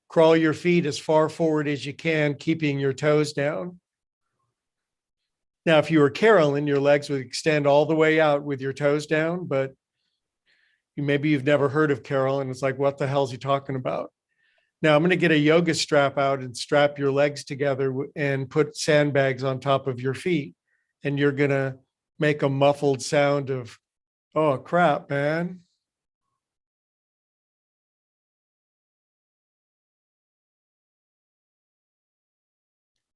crawl your feet as far forward as you can, keeping your toes down. Now, if you were Carolyn, your legs would extend all the way out with your toes down, but maybe you've never heard of Carolyn. It's like, what the hell is he talking about? Now I'm going to get a yoga strap out and strap your legs together and put sandbags on top of your feet. And you're going to make a muffled sound of, oh, crap, man.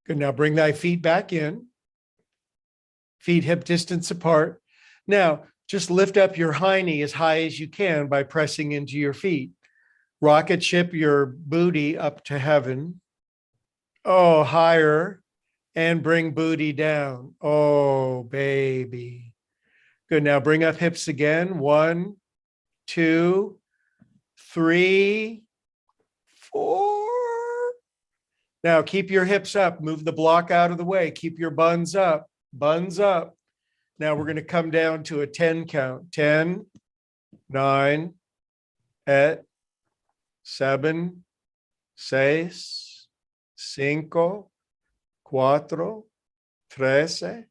Good. Now bring thy feet back in, feet hip distance apart. Now just lift up your high knee as high as you can by pressing into your feet. Rocket ship your booty up to heaven. Oh, higher. And bring booty down. Oh, baby. Good. Now bring up hips again. 1, 2, 3, 4. Now keep your hips up. Move the block out of the way. Keep your buns up. Buns up. Now we're going to come down to a 10 count. 10, 9, 8, 7, 6, 5, 4, 3, 2,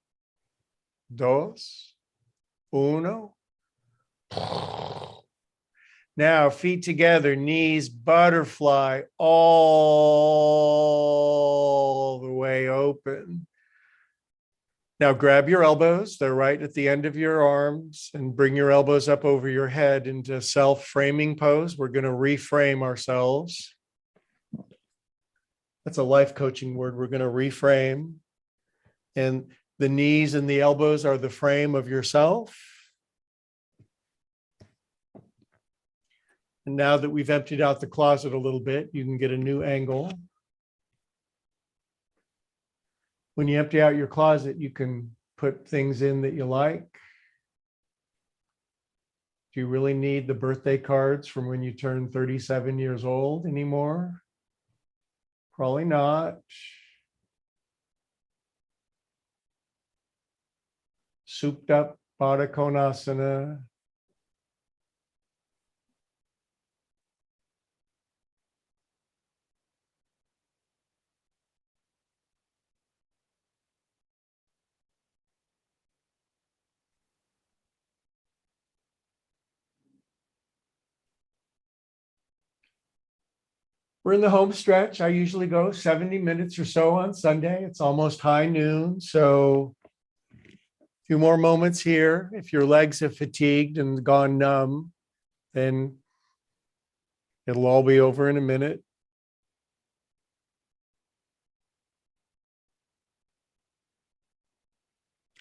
1. Now feet together, knees butterfly all the way open. Now grab your elbows. They're right at the end of your arms, and bring your elbows up over your head into self-framing pose. We're going to reframe ourselves. That's a life coaching word. We're going to reframe. And the knees and the elbows are the frame of yourself. And now that we've emptied out the closet a little bit, you can get a new angle. When you empty out your closet, you can put things in that you like. Do you really need the birthday cards from when you turned 37 years old anymore? Probably not. Souped up Baddha Konasana. We're in the home stretch. I usually go 70 minutes or so on Sunday. It's almost high noon. So a few more moments here. If your legs have fatigued and gone numb, then it'll all be over in a minute.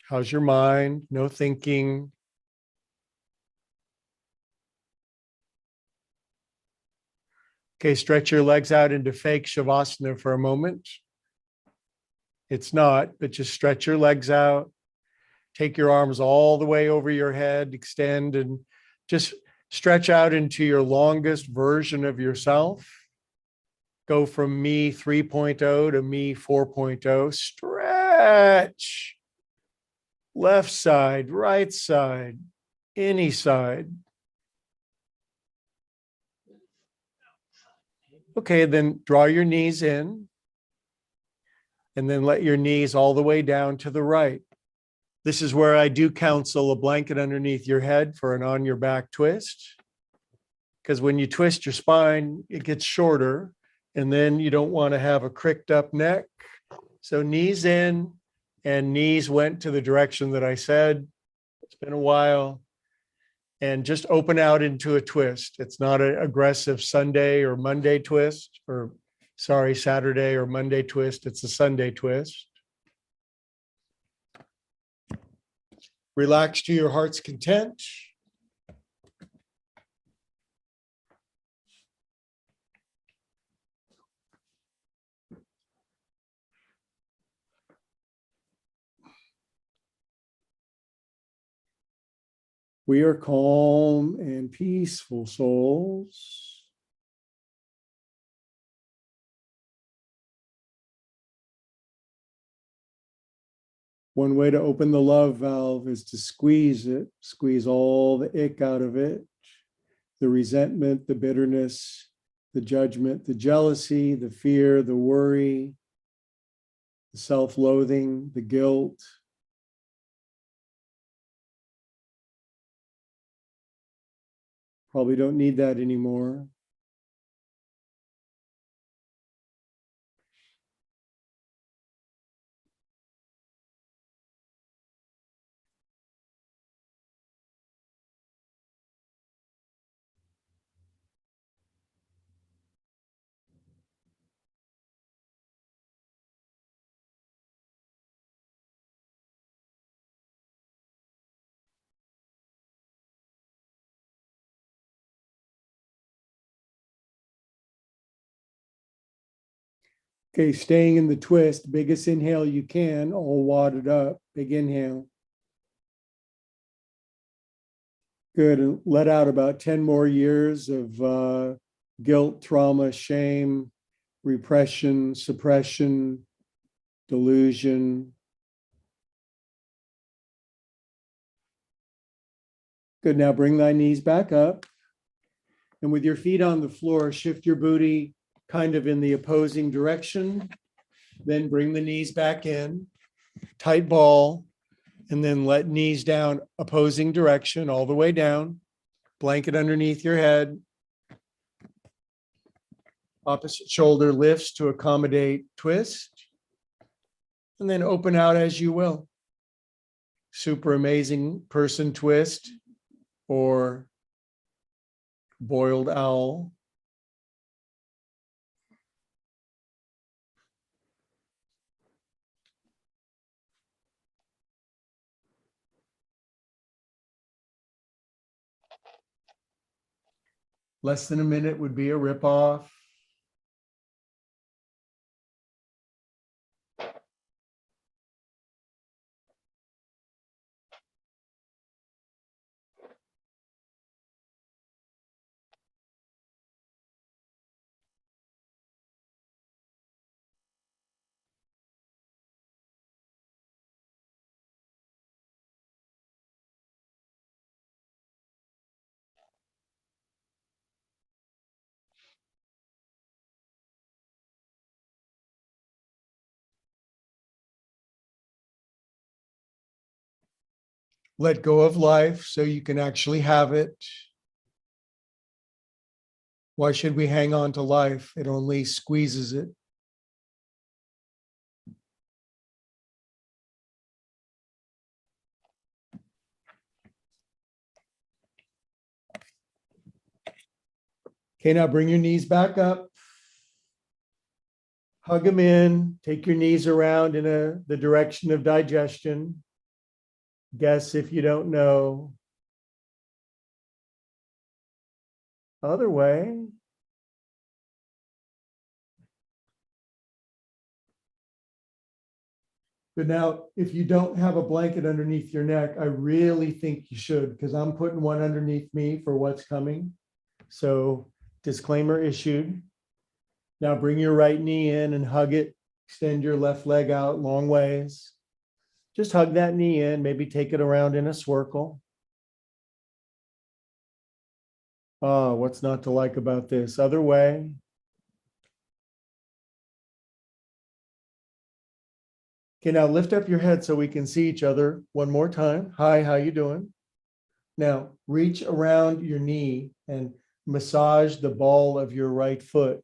How's your mind? No thinking. Okay, stretch your legs out into fake Shavasana for a moment. It's not, but just stretch your legs out. Take your arms all the way over your head, extend, and just stretch out into your longest version of yourself. Go from me 3.0 to me 4.0. Stretch. Left side, right side, any side. Okay, then draw your knees in, and then let your knees all the way down to the right. This is where I do counsel a blanket underneath your head for an on your back twist. Because when you twist your spine, it gets shorter, and then you don't want to have a cricked up neck. So knees in, and knees went to the direction that I said. It's been a while. And just open out into a twist. It's not an aggressive Sunday or Monday twist, or sorry, Saturday or Monday twist. It's a Sunday twist. Relax to your heart's content. We are calm and peaceful souls. One way to open the love valve is to squeeze it, squeeze all the ick out of it, the resentment, the bitterness, the judgment, the jealousy, the fear, the worry, the self-loathing, the guilt. Probably don't need that anymore. Okay, staying in the twist, biggest inhale you can, all wadded up, big inhale. Good, and let out about 10 more years of guilt, trauma, shame, repression, suppression, delusion. Good, now bring thy knees back up. And with your feet on the floor, shift your booty kind of in the opposing direction. Then bring the knees back in, tight ball, and then let knees down opposing direction all the way down. Blanket underneath your head. Opposite shoulder lifts to accommodate twist. And then open out as you will. Super amazing person twist or boiled owl. Less than a minute would be a ripoff. Let go of life so you can actually have it. Why should we hang on to life? It only squeezes it. Okay, now bring your knees back up. Hug them in. Take your knees around in the direction of digestion. Guess if you don't know. Other way. But now, if you don't have a blanket underneath your neck, I really think you should, because I'm putting one underneath me for what's coming. So, disclaimer issued. Now bring your right knee in and hug it. Extend your left leg out long ways. Just hug that knee in, maybe take it around in a swirl. Oh, what's not to like about this? Other way. Okay, now lift up your head so we can see each other one more time. Hi, how you doing? Now reach around your knee and massage the ball of your right foot.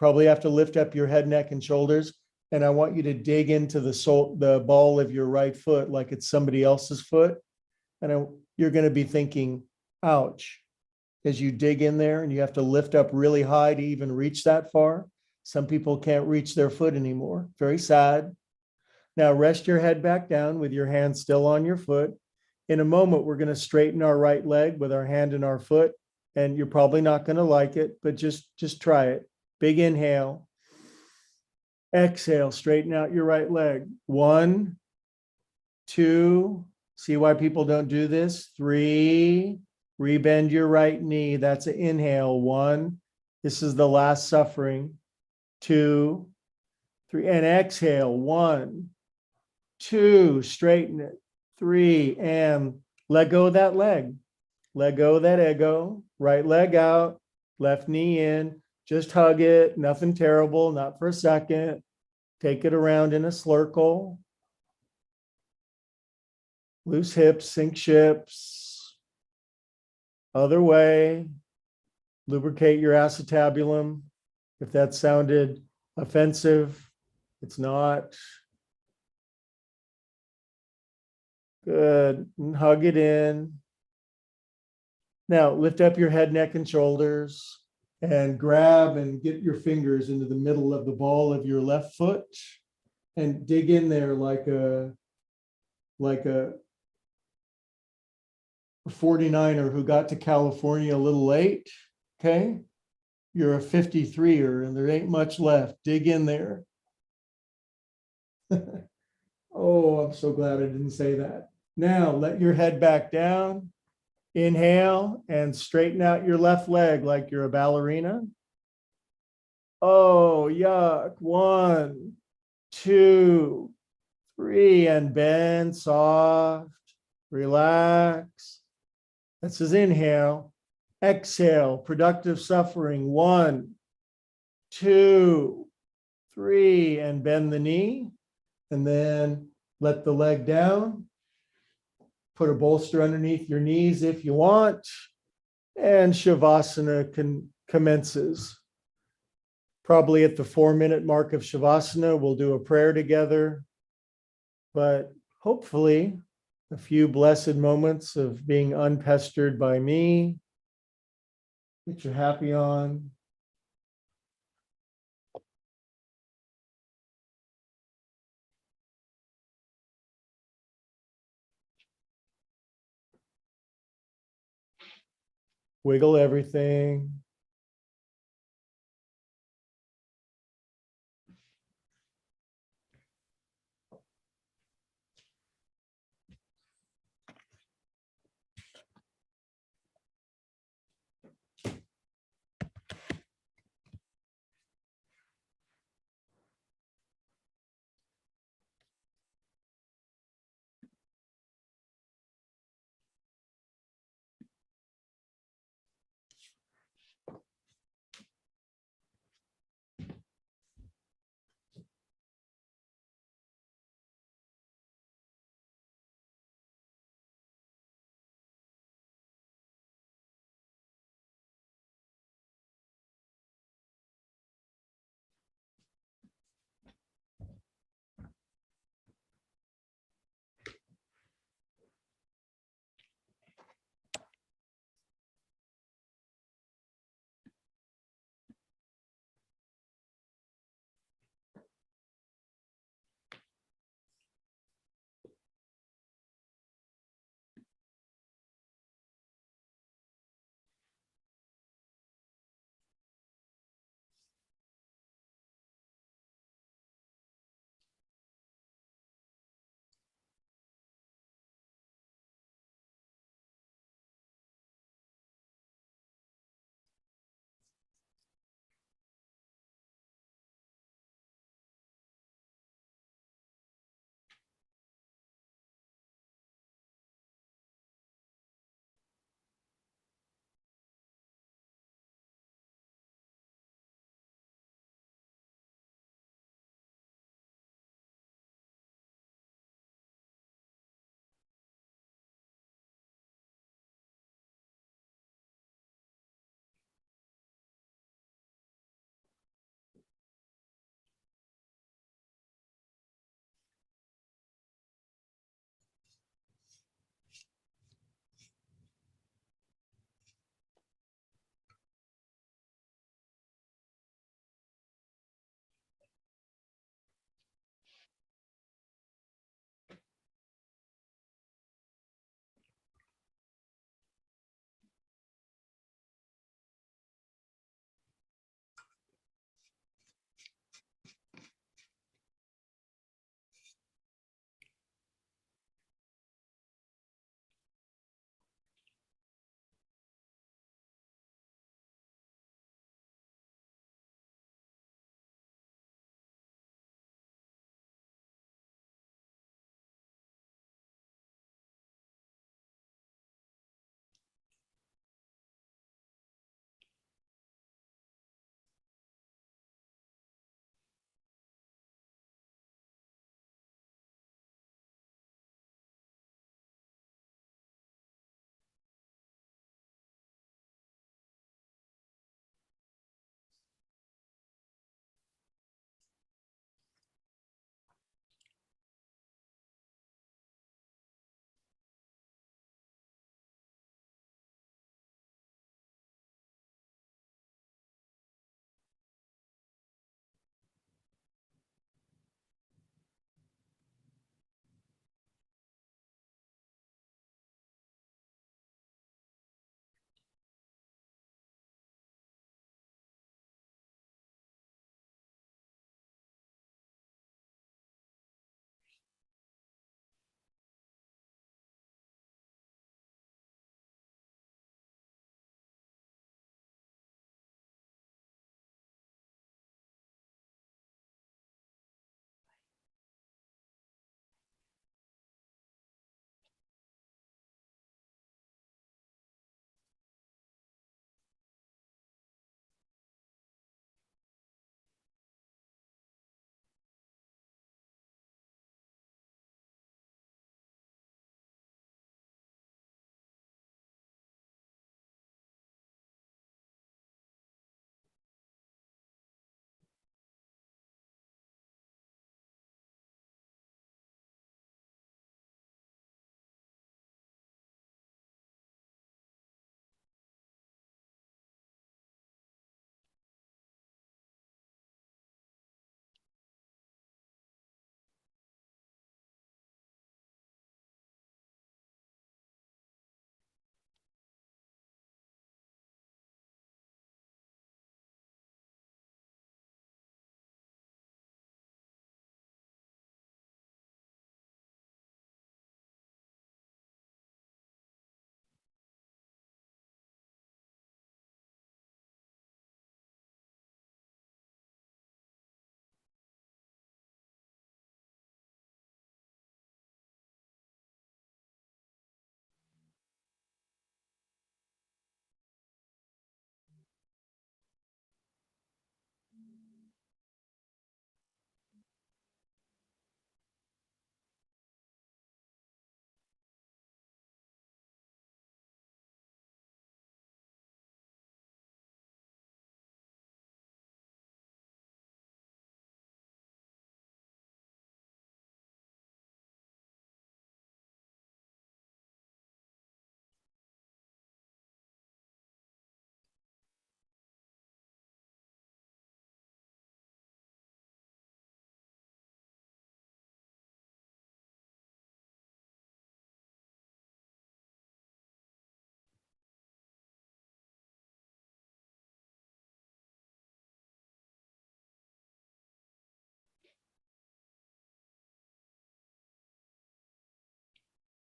Probably have to lift up your head, neck, and shoulders. And I want you to dig into the ball of your right foot like it's somebody else's foot. And you're going to be thinking, ouch, as you dig in there, and you have to lift up really high to even reach that far. Some people can't reach their foot anymore. Very sad. Now rest your head back down with your hand still on your foot. In a moment, we're going to straighten our right leg with our hand and our foot. And you're probably not going to like it, but just try it. Big inhale. Exhale, straighten out your right leg. 1, 2, see why people don't do this? 3, rebend your right knee. That's an inhale. 1, this is the last suffering. 2, 3, and exhale. 1, 2, straighten it. 3, and let go of that leg. Let go of that ego. Right leg out, left knee in. Just hug it. Nothing terrible, not for a second. Take it around in a slurkle. Loose hips, sink ships. Other way. Lubricate your acetabulum. If that sounded offensive, it's not. Good. And hug it in. Now lift up your head, neck, and shoulders and grab and get your fingers into the middle of the ball of your left foot and dig in there like a 49er who got to California a little late. Okay. You're a 53er and there ain't much left. Dig in there. Oh, I'm so glad I didn't say that. Now let your head back down. Inhale and straighten out your left leg like you're a ballerina. Oh, yuck. 1, 2, 3, and bend soft. Relax. That's his inhale. Exhale, productive suffering. 1, 2, 3, and bend the knee. And then let the leg down. Put a bolster underneath your knees if you want. And Shavasana commences. Probably at the 4-minute mark of Shavasana, we'll do a prayer together. But hopefully, a few blessed moments of being unpestered by me. Get your happy on. Wiggle everything.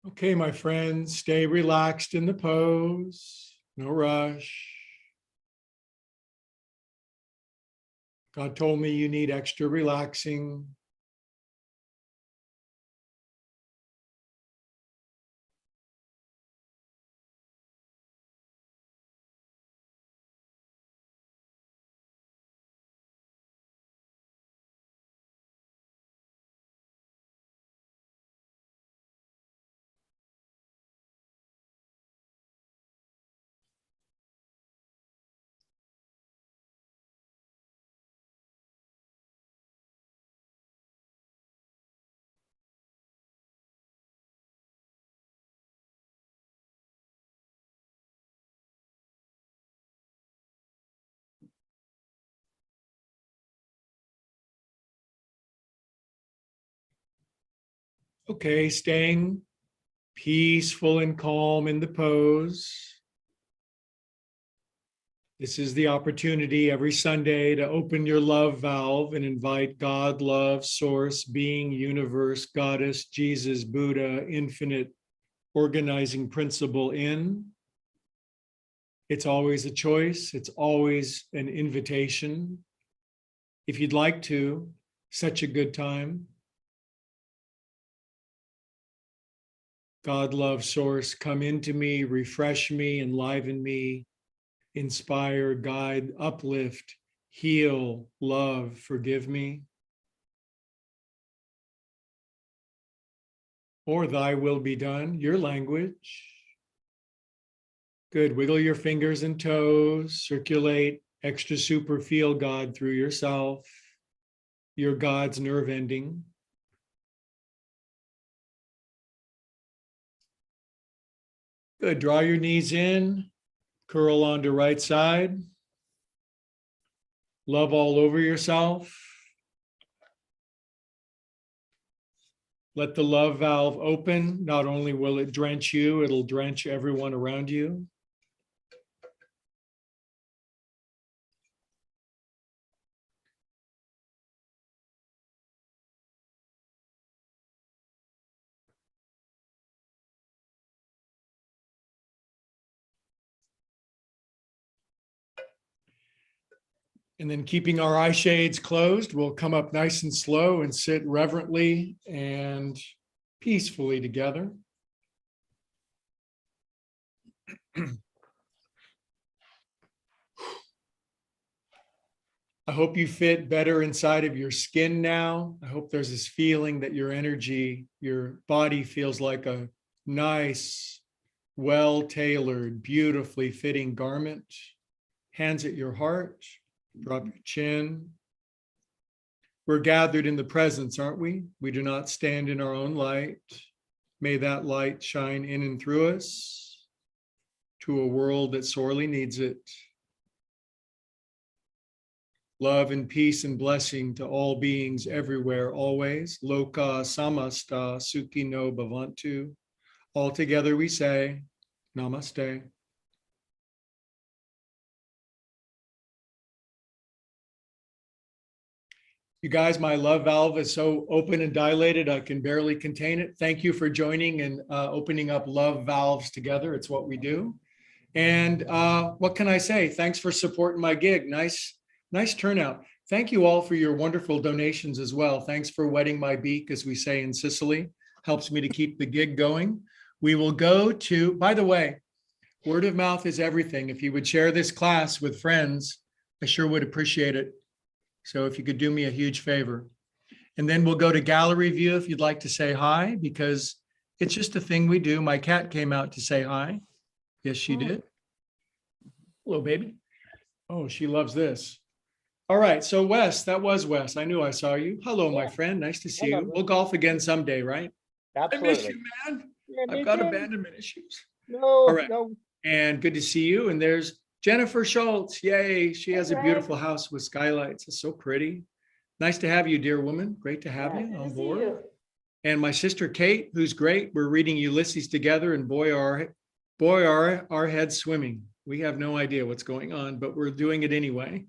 Okay, my friends, stay relaxed in the pose. No rush. God told me you need extra relaxing. Okay, staying peaceful and calm in the pose. This is the opportunity every Sunday to open your love valve and invite God, love, source, being, universe, goddess, Jesus, Buddha, infinite organizing principle in. It's always a choice. It's always an invitation. If you'd like to, such a good time. God, love, source, come into me, refresh me, enliven me, inspire, guide, uplift, heal, love, forgive me. Or thy will be done, your language. Good. Wiggle your fingers and toes, circulate extra super feel God through yourself, your God's nerve ending. Good. Draw your knees in, curl onto right side. Love all over yourself. Let the love valve open. Not only will it drench you, it'll drench everyone around you. And then keeping our eye shades closed, we'll come up nice and slow and sit reverently and peacefully together. I hope you fit better inside of your skin now. I hope there's this feeling that your energy, your body feels like a nice, well-tailored, beautifully fitting garment. Hands at your heart, drop your chin. We're gathered in the presence, aren't we? We do not stand in our own light. May that light shine in and through us to a world that sorely needs it. Love and peace and blessing to all beings everywhere, always. Loka samasta sukhino bhavantu. All together we say, Namaste. You guys, my love valve is so open and dilated, I can barely contain it. Thank you for joining and opening up love valves together. It's what we do. And what can I say? Thanks for supporting my gig. Nice turnout. Thank you all for your wonderful donations as well. Thanks for wetting my beak, as we say in Sicily. Helps me to keep the gig going. We will go to, by the way, word of mouth is everything. If you would share this class with friends, I sure would appreciate it. So if you could do me a huge favor. And then we'll go to gallery view if you'd like to say hi, because it's just a thing we do. My cat came out to say hi. Yes, she did. Hello, baby. Oh, she loves this. All right. So Wes, that was Wes. I knew I saw you. Hello, my Yeah. friend. Nice to see Hello, you. bro. We'll golf again someday, right? I miss Absolutely. you, man. Yeah, I've me got too. abandonment issues. All No, right. no. And good to see you. And there's Jennifer Schultz. Yay. She Hey, has a Greg. beautiful house with skylights. It's so pretty. Nice to have you, dear woman. Great to have Yeah, you good on to see board. you. And my sister Kate, who's great. We're reading Ulysses together, and boy, are our heads swimming. We have no idea what's going on, but we're doing it anyway.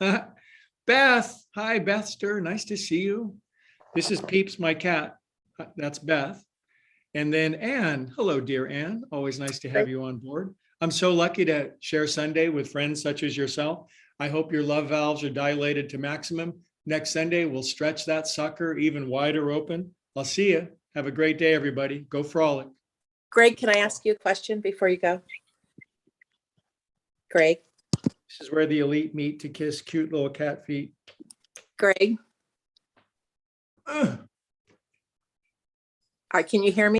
Beth, hi, Bethster. Nice to see you. This is Peeps, my cat. That's Beth. And then Anne, hello, dear Anne. Always nice to have you on board. I'm so lucky to share Sunday with friends such as yourself. I hope your love valves are dilated to maximum. Next Sunday, we'll stretch that sucker even wider open. I'll see you. Have a great day, everybody. Go frolic. Greg, can I ask you a question before you go? Greg, This is where the elite meet to kiss cute little cat feet. Greg, Ugh. can you hear me?